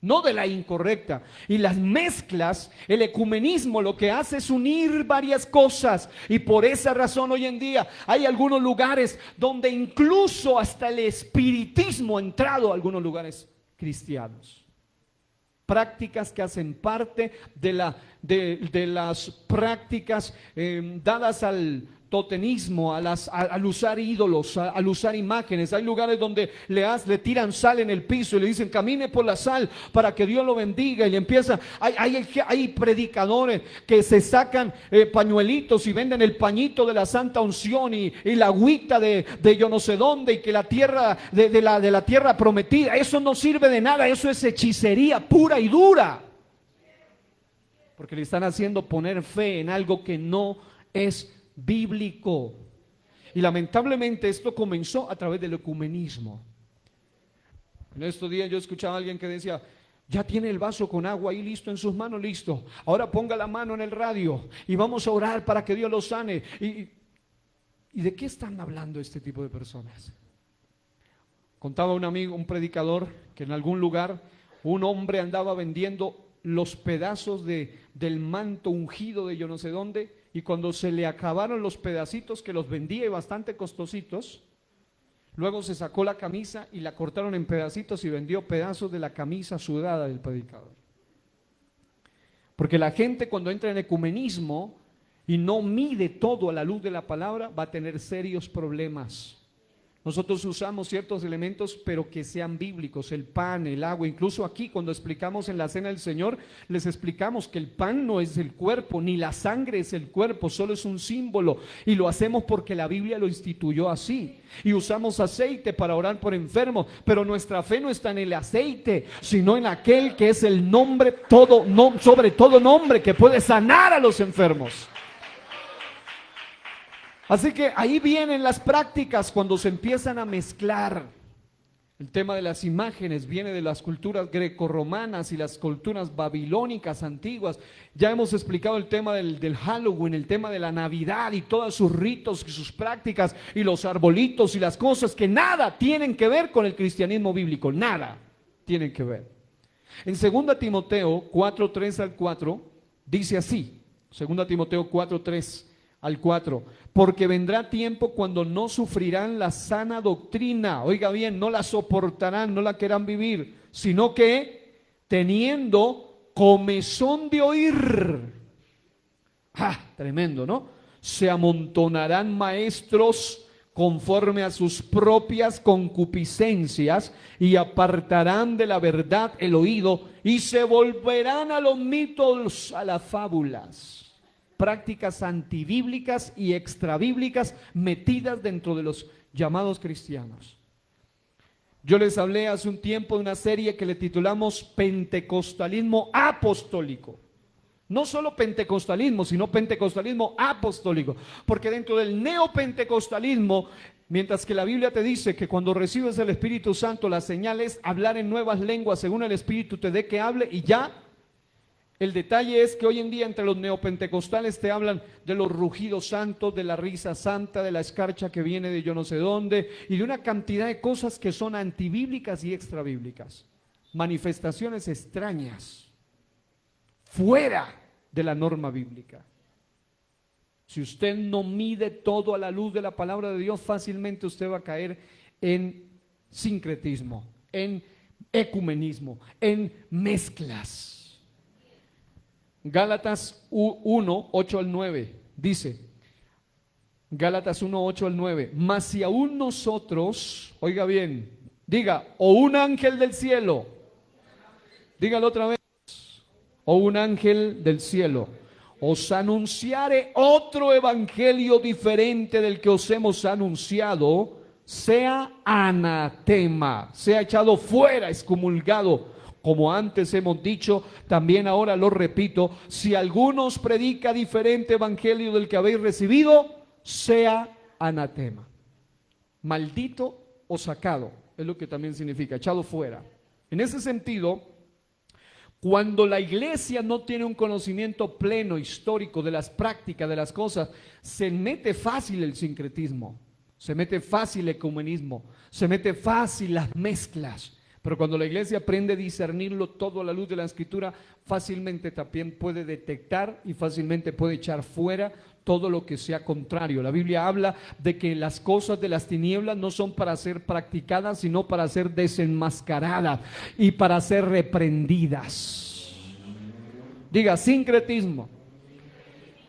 no de la incorrecta. Y las mezclas, el ecumenismo lo que hace es unir varias cosas. Y por esa razón hoy en día hay algunos lugares donde incluso hasta el espiritismo ha entrado a algunos lugares cristianos. Prácticas que hacen parte de las prácticas dadas al totemismo, al usar ídolos, al usar imágenes. Hay lugares donde le tiran sal en el piso y le dicen camine por la sal para que Dios lo bendiga, y le empieza, hay predicadores que se sacan pañuelitos y venden el pañito de la santa unción y la agüita de yo no sé dónde, y que la tierra de la tierra prometida. Eso no sirve de nada, eso es hechicería pura y dura, porque le están haciendo poner fe en algo que no es bíblico. Y lamentablemente esto comenzó a través del ecumenismo. En estos días yo escuchaba a alguien que decía, ya tiene el vaso con agua ahí listo en sus manos, listo, ahora ponga la mano en el radio y vamos a orar para que Dios lo sane. ¿Y de qué están hablando este tipo de personas? Contaba un amigo, un predicador, que en algún lugar un hombre andaba vendiendo los pedazos del manto ungido de yo no sé dónde, y cuando se le acabaron los pedacitos, que los vendía y bastante costositos, luego se sacó la camisa y la cortaron en pedacitos y vendió pedazos de la camisa sudada del predicador. Porque la gente, cuando entra en ecumenismo y no mide todo a la luz de la palabra, va a tener serios problemas. Nosotros usamos ciertos elementos, pero que sean bíblicos, el pan, el agua. Incluso aquí, cuando explicamos en la cena del Señor, les explicamos que el pan no es el cuerpo, ni la sangre es el cuerpo, solo es un símbolo. Y lo hacemos porque la Biblia lo instituyó así. Y usamos aceite para orar por enfermos, pero nuestra fe no está en el aceite, sino en aquel que es el nombre sobre todo nombre, que puede sanar a los enfermos. Así que ahí vienen las prácticas cuando se empiezan a mezclar. El tema de las imágenes viene de las culturas grecorromanas y las culturas babilónicas antiguas. Ya hemos explicado el tema del Halloween, el tema de la Navidad y todos sus ritos y sus prácticas y los arbolitos y las cosas que nada tienen que ver con el cristianismo bíblico, nada tienen que ver. En 2 Timoteo 4, 3 al 4 dice así, 2 Timoteo 4, 3 al 4, porque vendrá tiempo cuando no sufrirán la sana doctrina, oiga bien, no la soportarán, no la querrán vivir, sino que teniendo comezón de oír, tremendo, ¿no? Se amontonarán maestros conforme a sus propias concupiscencias y apartarán de la verdad el oído y se volverán a los mitos, a las fábulas. Prácticas antibíblicas y extrabíblicas metidas dentro de los llamados cristianos. Yo les hablé hace un tiempo de una serie que le titulamos Pentecostalismo Apostólico. No solo pentecostalismo, sino pentecostalismo apostólico, porque dentro del neopentecostalismo, mientras que la Biblia te dice que cuando recibes el Espíritu Santo la señal es hablar en nuevas lenguas según el Espíritu te dé que hable y ya. El detalle es que hoy en día entre los neopentecostales te hablan de los rugidos santos, de la risa santa, de la escarcha que viene de yo no sé dónde y de una cantidad de cosas que son antibíblicas y extrabíblicas. Manifestaciones extrañas, fuera de la norma bíblica. Si usted no mide todo a la luz de la palabra de Dios, fácilmente usted va a caer en sincretismo, en ecumenismo, en mezclas. Gálatas 1, 8 al 9, dice, Gálatas 1, 8 al 9, mas si aún nosotros, oiga bien, diga, o un ángel del cielo, dígalo otra vez, o un ángel del cielo, os anunciare otro evangelio diferente del que os hemos anunciado, sea anatema, sea echado fuera, excomulgado. Como antes hemos dicho, también ahora lo repito, si alguno os predica diferente evangelio del que habéis recibido, sea anatema. Maldito o sacado, es lo que también significa, echado fuera. En ese sentido, cuando la iglesia no tiene un conocimiento pleno, histórico de las prácticas, de las cosas, se mete fácil el sincretismo, se mete fácil el ecumenismo, se mete fácil las mezclas. Pero cuando la iglesia aprende a discernirlo todo a la luz de la Escritura, fácilmente también puede detectar y fácilmente puede echar fuera todo lo que sea contrario. La Biblia habla de que las cosas de las tinieblas no son para ser practicadas, sino para ser desenmascaradas y para ser reprendidas. Diga, sincretismo.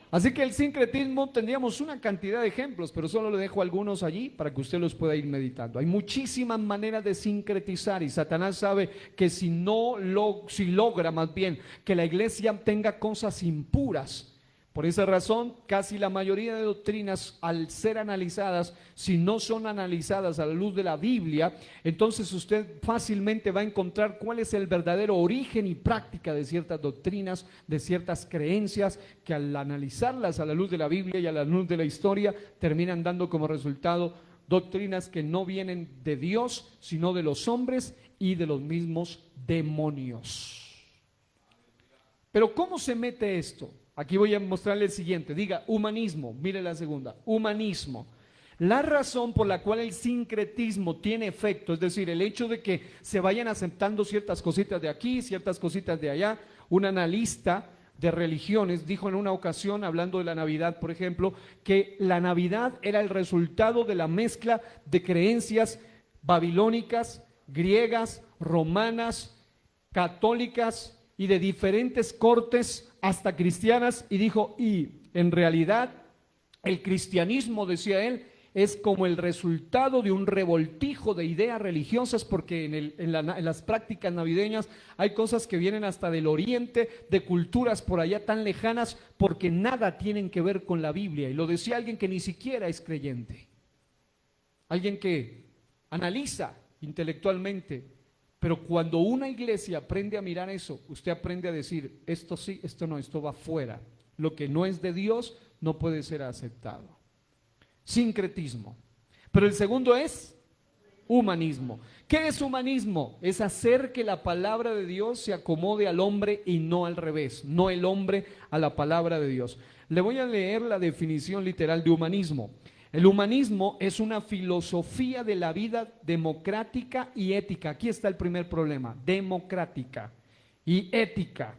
Así que el sincretismo tendríamos una cantidad de ejemplos, pero solo le dejo algunos allí para que usted los pueda ir meditando. Hay muchísimas maneras de sincretizar y Satanás sabe que si logra más bien que la iglesia tenga cosas impuras. Por esa razón, casi la mayoría de doctrinas, al ser analizadas, si no son analizadas a la luz de la Biblia, entonces usted fácilmente va a encontrar cuál es el verdadero origen y práctica de ciertas doctrinas, de ciertas creencias, que al analizarlas a la luz de la Biblia y a la luz de la historia, terminan dando como resultado doctrinas que no vienen de Dios, sino de los hombres y de los mismos demonios. Pero ¿cómo se mete esto? Aquí voy a mostrarle el siguiente, diga humanismo, mire la segunda, humanismo. La razón por la cual el sincretismo tiene efecto, es decir, el hecho de que se vayan aceptando ciertas cositas de aquí, ciertas cositas de allá. Un analista de religiones dijo en una ocasión, hablando de la Navidad, por ejemplo, que la Navidad era el resultado de la mezcla de creencias babilónicas, griegas, romanas, católicas y de diferentes cortes hasta cristianas, y dijo, y en realidad el cristianismo, decía él, es como el resultado de un revoltijo de ideas religiosas, porque en las prácticas navideñas hay cosas que vienen hasta del oriente, de culturas por allá tan lejanas, porque nada tienen que ver con la Biblia. Y lo decía alguien que ni siquiera es creyente, alguien que analiza intelectualmente. Pero cuando una iglesia aprende a mirar eso, usted aprende a decir, esto sí, esto no, esto va fuera. Lo que no es de Dios no puede ser aceptado. Sincretismo. Pero el segundo es humanismo. ¿Qué es humanismo? Es hacer que la palabra de Dios se acomode al hombre y no al revés, no el hombre a la palabra de Dios. Le voy a leer la definición literal de humanismo. El humanismo es una filosofía de la vida democrática y ética. Aquí está el primer problema, democrática y ética,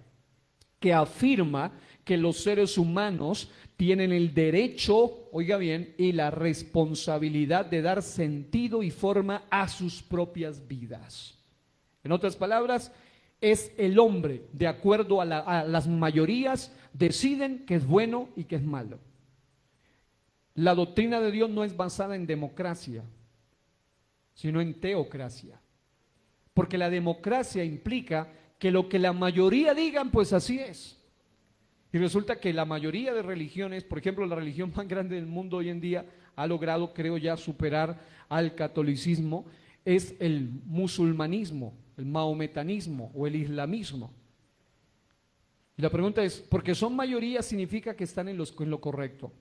que afirma que los seres humanos tienen el derecho, oiga bien, y la responsabilidad de dar sentido y forma a sus propias vidas. En otras palabras, es el hombre, de acuerdo a las mayorías, deciden qué es bueno y qué es malo. La doctrina de Dios no es basada en democracia, sino en teocracia. Porque la democracia implica que lo que la mayoría digan, pues así es. Y resulta que la mayoría de religiones, por ejemplo, la religión más grande del mundo hoy en día, ha logrado, creo ya, superar al catolicismo, es el musulmanismo, el mahometanismo o el islamismo. Y la pregunta es, ¿porque son mayoría significa que están en lo correcto?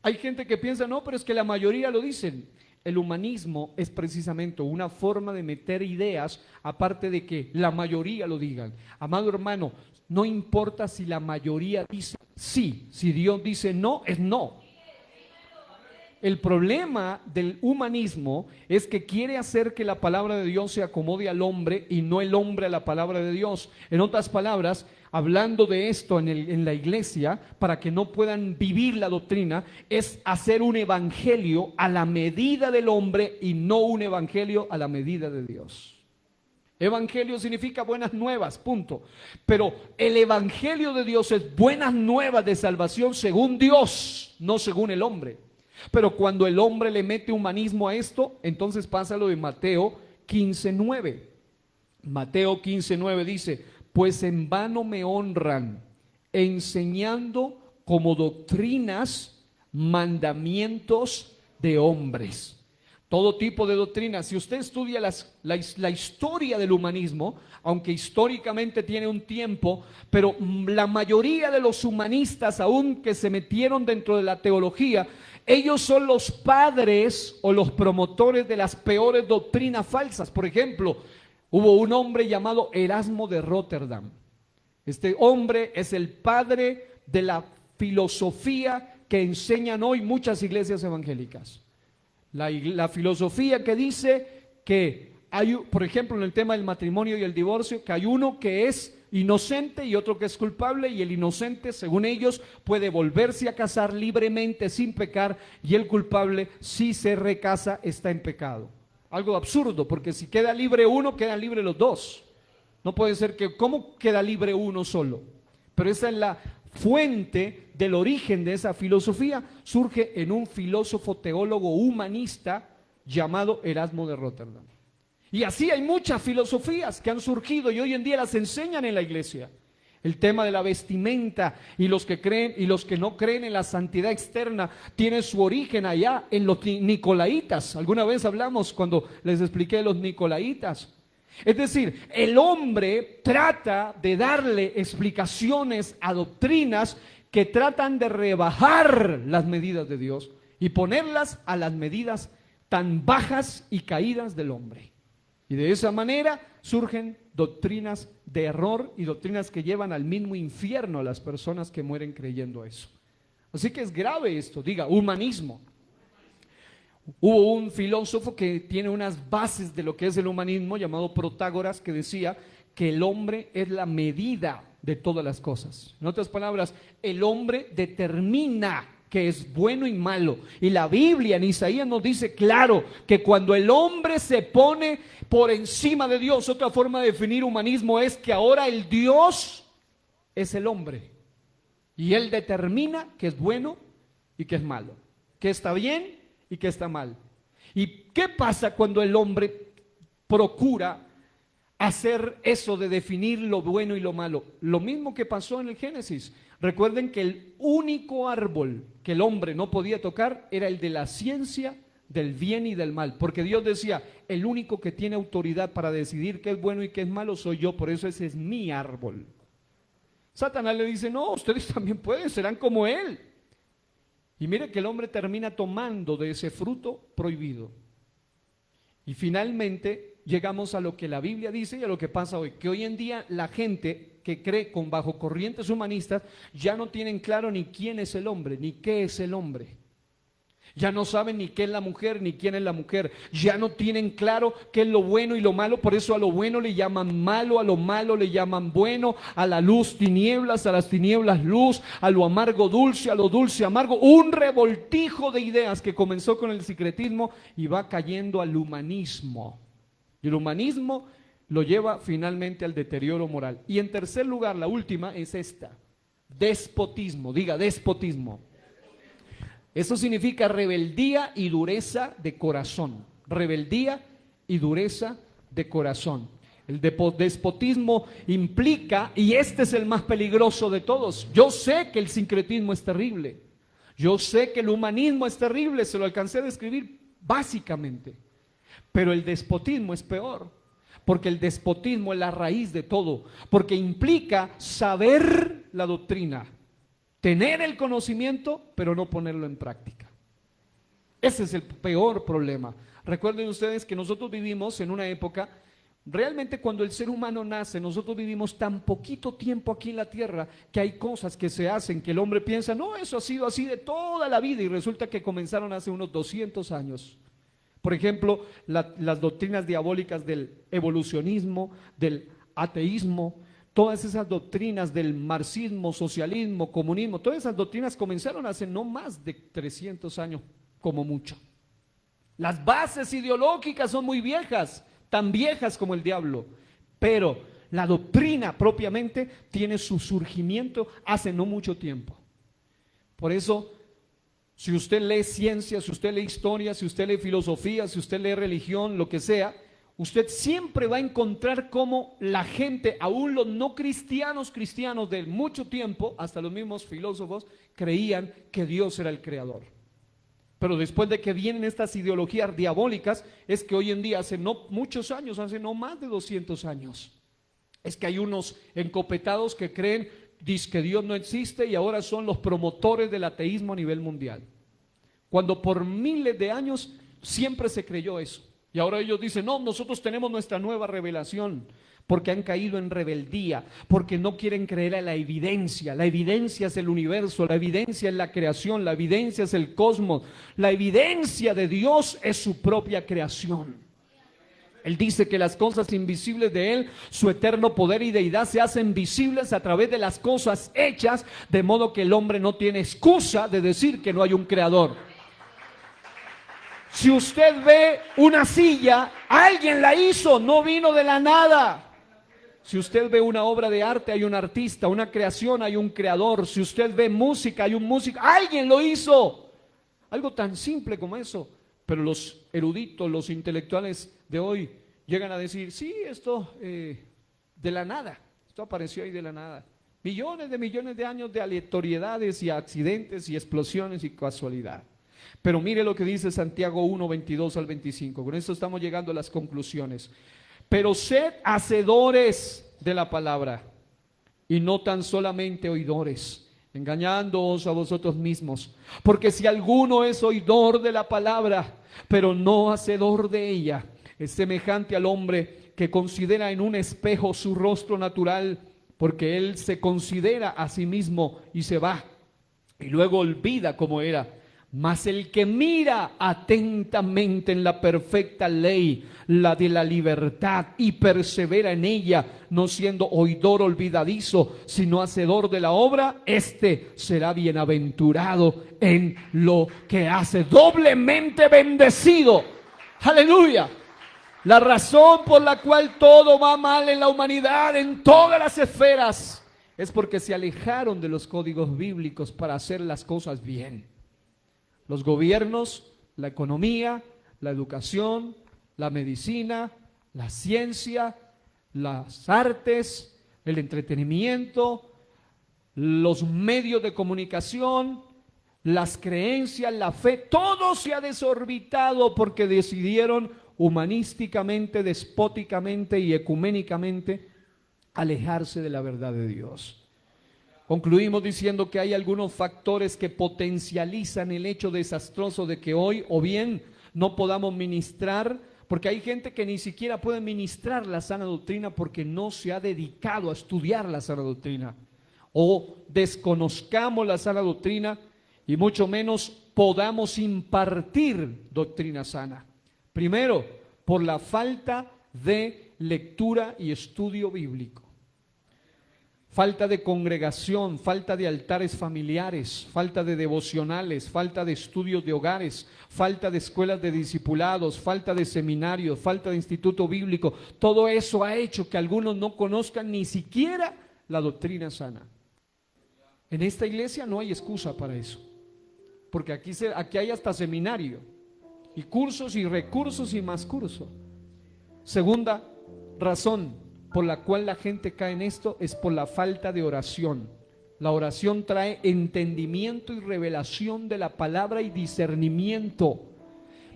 Hay gente que piensa, no, pero es que la mayoría lo dicen. El humanismo es precisamente una forma de meter ideas, aparte de que la mayoría lo digan. Amado hermano, no importa si la mayoría dice sí, si Dios dice no, es no. El problema del humanismo es que quiere hacer que la palabra de Dios se acomode al hombre y no el hombre a la palabra de Dios. En otras palabras, hablando de esto en la iglesia, para que no puedan vivir la doctrina, es hacer un evangelio a la medida del hombre y no un evangelio a la medida de Dios. Evangelio significa buenas nuevas, punto. Pero el evangelio de Dios es buenas nuevas de salvación según Dios, no según el hombre. Pero cuando el hombre le mete humanismo a esto, entonces pasa lo de Mateo 15:9. Mateo 15:9 dice, pues en vano me honran, enseñando como doctrinas mandamientos de hombres. todo tipo de doctrinas. Si usted estudia la historia del humanismo, aunque históricamente tiene un tiempo, pero la mayoría de los humanistas, aún que se metieron dentro de la teología, ellos son los padres o los promotores de las peores doctrinas falsas. Por ejemplo, hubo un hombre llamado Erasmo de Rotterdam. Este hombre es el padre de la filosofía que enseñan hoy muchas iglesias evangélicas. La filosofía que dice que hay, por ejemplo, en el tema del matrimonio y el divorcio, que hay uno que es inocente y otro que es culpable, y el inocente, según ellos, puede volverse a casar libremente sin pecar, y el culpable, si se recasa, está en pecado. Algo absurdo, porque si queda libre uno, quedan libres los dos. No puede ser que, ¿cómo queda libre uno solo? Pero esa es la fuente del origen de esa filosofía, surge en un filósofo teólogo humanista llamado Erasmo de Rotterdam. Y así hay muchas filosofías que han surgido y hoy en día las enseñan en la iglesia. El tema de la vestimenta y los que creen y los que no creen en la santidad externa tiene su origen allá en los nicolaitas. Alguna vez hablamos cuando les expliqué de los nicolaitas. Es decir, el hombre trata de darle explicaciones a doctrinas que tratan de rebajar las medidas de Dios y ponerlas a las medidas tan bajas y caídas del hombre. Y de esa manera surgen doctrinas de error y doctrinas que llevan al mismo infierno a las personas que mueren creyendo eso. Así que es grave esto, diga, humanismo. Hubo un filósofo que tiene unas bases de lo que es el humanismo llamado Protágoras, que decía que el hombre es la medida de todas las cosas. En otras palabras, el hombre determina que es bueno y malo. Y la Biblia en Isaías nos dice claro que cuando el hombre se pone por encima de Dios, otra forma de definir humanismo es que ahora el Dios es el hombre. Y él determina que es bueno y que es malo, que está bien y que está mal. ¿Y qué pasa cuando el hombre procura hacer eso de definir lo bueno y lo malo? Lo mismo que pasó en el Génesis. Recuerden que el único árbol que el hombre no podía tocar era el de la ciencia del bien y del mal, porque Dios decía, el único que tiene autoridad para decidir qué es bueno y qué es malo soy yo, por eso ese es mi árbol. Satanás le dice, no, ustedes también pueden, serán como él. Y mire que el hombre termina tomando de ese fruto prohibido. Y finalmente llegamos a lo que la Biblia dice y a lo que pasa hoy, que hoy en día la gente que cree con bajo corrientes humanistas ya no tienen claro ni quién es el hombre, ni qué es el hombre. Ya no saben ni qué es la mujer, ni quién es la mujer. Ya no tienen claro qué es lo bueno y lo malo. Por eso a lo bueno le llaman malo, a lo malo le llaman bueno, a la luz tinieblas, a las tinieblas luz, a lo amargo dulce, a lo dulce amargo. Un revoltijo de ideas que comenzó con el sincretismo y va cayendo al humanismo. Y el humanismo lo lleva finalmente al deterioro moral. Y en tercer lugar, la última es esta: despotismo. Diga, despotismo. Eso significa rebeldía y dureza de corazón. Rebeldía y dureza de corazón. El despotismo implica, y este es el más peligroso de todos, yo sé que el sincretismo es terrible, yo sé que el humanismo es terrible, se lo alcancé a describir básicamente, pero el despotismo es peor, porque el despotismo es la raíz de todo, porque implica saber la doctrina, tener el conocimiento, pero no ponerlo en práctica. Ese es el peor problema. Recuerden ustedes que nosotros vivimos en una época, realmente cuando el ser humano nace, nosotros vivimos tan poquito tiempo aquí en la tierra, que hay cosas que se hacen, que el hombre piensa, no, eso ha sido así de toda la vida, y resulta que comenzaron hace unos 200 años. Por ejemplo, las doctrinas diabólicas del evolucionismo, del ateísmo, todas esas doctrinas del marxismo, socialismo, comunismo, todas esas doctrinas comenzaron hace no más de 300 años como mucho. Las bases ideológicas son muy viejas, tan viejas como el diablo, pero la doctrina propiamente tiene su surgimiento hace no mucho tiempo. Por eso, si usted lee ciencia, si usted lee historia, si usted lee filosofía, si usted lee religión, lo que sea, usted siempre va a encontrar cómo la gente, aún los no cristianos de mucho tiempo, hasta los mismos filósofos, creían que Dios era el creador. Pero después de que vienen estas ideologías diabólicas, es que hoy en día, hace no muchos años, hace no más de 200 años, es que hay unos encopetados que creen que Dios no existe y ahora son los promotores del ateísmo a nivel mundial. Cuando por miles de años siempre se creyó eso. Y ahora ellos dicen, no, nosotros tenemos nuestra nueva revelación, porque han caído en rebeldía, porque no quieren creer a la evidencia. La evidencia es el universo, la evidencia es la creación, la evidencia es el cosmos, la evidencia de Dios es su propia creación. Él dice que las cosas invisibles de Él, su eterno poder y deidad, se hacen visibles a través de las cosas hechas, de modo que el hombre no tiene excusa de decir que no hay un creador. Si usted ve una silla, alguien la hizo, no vino de la nada. Si usted ve una obra de arte, hay un artista, una creación, hay un creador. Si usted ve música, hay un músico, alguien lo hizo. Algo tan simple como eso. Pero los eruditos, los intelectuales de hoy llegan a decir, sí, esto de la nada, esto apareció ahí de la nada. Millones de años de aleatoriedades y accidentes y explosiones y casualidad. Pero mire lo que dice Santiago 1, 22 al 25. Con esto estamos llegando a las conclusiones. Pero sed hacedores de la palabra y no tan solamente oidores, engañándoos a vosotros mismos. Porque si alguno es oidor de la palabra, pero no hacedor de ella, es semejante al hombre que considera en un espejo su rostro natural, porque él se considera a sí mismo y se va, y luego olvida cómo era. Mas el que mira atentamente en la perfecta ley, la de la libertad, y persevera en ella, no siendo oidor olvidadizo, sino hacedor de la obra, este será bienaventurado en lo que hace, doblemente bendecido. Aleluya. La razón por la cual todo va mal en la humanidad, en todas las esferas, es porque se alejaron de los códigos bíblicos para hacer las cosas bien. Los gobiernos, la economía, la educación, la medicina, la ciencia, las artes, el entretenimiento, los medios de comunicación, las creencias, la fe, todo se ha desorbitado porque decidieron humanísticamente, despóticamente y ecuménicamente alejarse de la verdad de Dios. Concluimos diciendo que hay algunos factores que potencializan el hecho desastroso de que hoy o bien no podamos ministrar, porque hay gente que ni siquiera puede ministrar la sana doctrina porque no se ha dedicado a estudiar la sana doctrina, o desconozcamos la sana doctrina y mucho menos podamos impartir doctrina sana. Primero, por la falta de lectura y estudio bíblico. Falta de congregación, falta de altares familiares, falta de devocionales, falta de estudios de hogares, falta de escuelas de discipulados, falta de seminarios, falta de instituto bíblico. Todo eso ha hecho que algunos no conozcan ni siquiera la doctrina sana. En esta iglesia no hay excusa para eso, porque aquí hay hasta seminario, y cursos y recursos y más cursos. Segunda razón por la cual la gente cae en esto es por la falta de oración. La oración trae entendimiento y revelación de la palabra y discernimiento.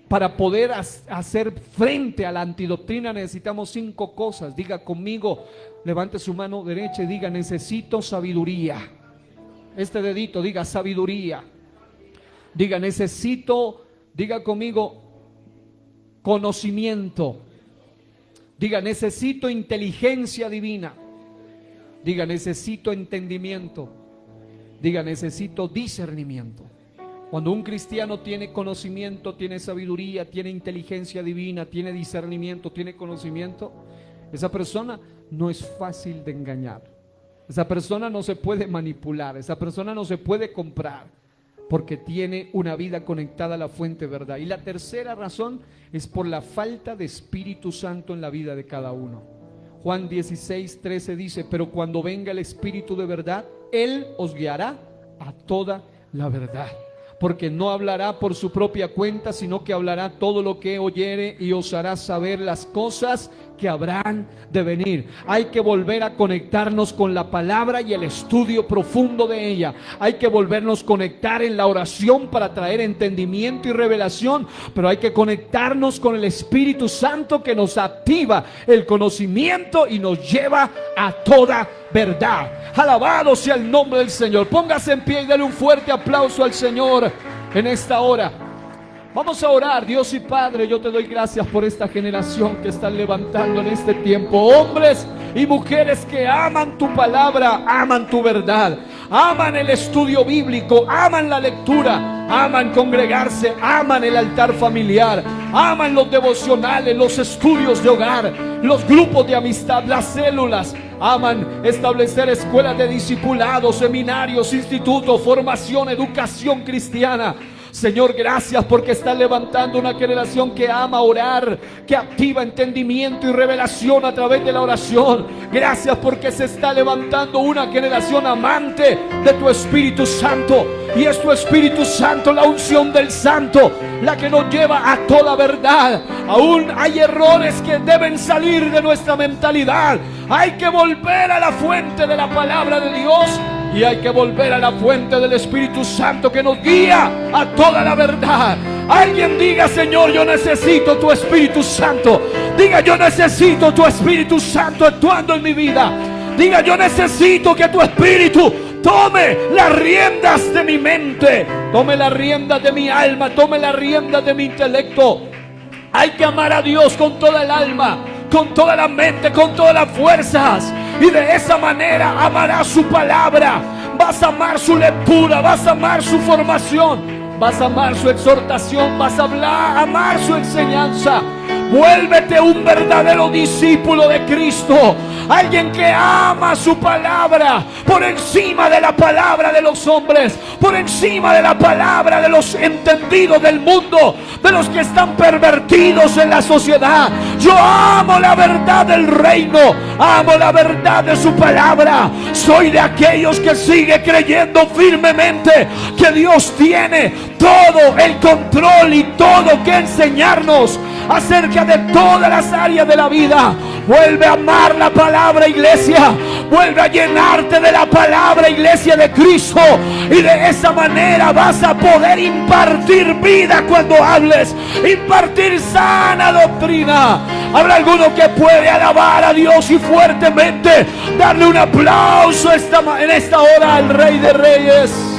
Para poder hacer frente a la antidoctrina necesitamos 5 cosas. Diga conmigo, levante su mano derecha y diga: necesito sabiduría. Este dedito, diga sabiduría. Diga necesito, diga conmigo, conocimiento. Diga necesito inteligencia divina. Diga necesito entendimiento. Diga necesito discernimiento. Cuando un cristiano tiene conocimiento, tiene sabiduría, tiene inteligencia divina, tiene discernimiento, tiene conocimiento, esa persona no es fácil de engañar. Esa persona no se puede manipular, esa persona no se puede comprar, porque tiene una vida conectada a la fuente de verdad. Y la tercera razón es por la falta de Espíritu Santo en la vida de cada uno. Juan 16:13 dice: pero cuando venga el Espíritu de verdad, Él os guiará a toda la verdad, porque no hablará por su propia cuenta, sino que hablará todo lo que oyere y os hará saber las cosas que habrán de venir. Hay que volver a conectarnos con la palabra y el estudio profundo de ella. Hay que volvernos a conectar en la oración para traer entendimiento y revelación, pero hay que conectarnos con el Espíritu Santo que nos activa el conocimiento y nos lleva a toda verdad. Alabado sea el nombre del Señor. Póngase en pie y dale un fuerte aplauso al Señor en esta hora. Vamos a orar. Dios y Padre, yo te doy gracias por esta generación que están levantando en este tiempo. Hombres y mujeres que aman tu palabra, aman tu verdad, aman el estudio bíblico, aman la lectura, aman congregarse, aman el altar familiar, aman los devocionales, los estudios de hogar, los grupos de amistad, las células. Aman establecer escuelas de discipulado, seminarios, institutos, formación, educación cristiana. Señor, gracias porque está levantando una generación que ama orar, que activa entendimiento y revelación a través de la oración. Gracias porque se está levantando una generación amante de tu Espíritu Santo. Y es tu Espíritu Santo, la unción del Santo, la que nos lleva a toda verdad. Aún hay errores que deben salir de nuestra mentalidad. Hay que volver a la fuente de la palabra de Dios. Y hay que volver a la fuente del Espíritu Santo que nos guía a toda la verdad. Alguien diga: Señor, yo necesito tu Espíritu Santo. Diga: yo necesito tu Espíritu Santo actuando en mi vida. Diga: yo necesito que tu Espíritu tome las riendas de mi mente, tome las riendas de mi alma, tome las riendas de mi intelecto. Hay que amar a Dios con toda el alma, con toda la mente, con todas las fuerzas. Y de esa manera amarás su palabra. Vas a amar su lectura, vas a amar su formación, vas a amar su exhortación, vas a amar su enseñanza. Vuélvete un verdadero discípulo de Cristo. Alguien que ama su palabra por encima de la palabra de los hombres, por encima de la palabra de los entendidos del mundo, de los que están pervertidos en la sociedad. Yo amo la verdad del reino, amo la verdad de su palabra. Soy de aquellos que sigue creyendo firmemente que Dios tiene todo el control y todo que enseñarnos acerca de todas las áreas de la vida. Vuelve a amar la palabra, iglesia. Vuelve a llenarte de la palabra, iglesia de Cristo. Y de esa manera vas a poder impartir vida cuando hables, impartir sana doctrina. Habrá alguno que puede alabar a Dios y fuertemente darle un aplauso en esta hora al Rey de Reyes.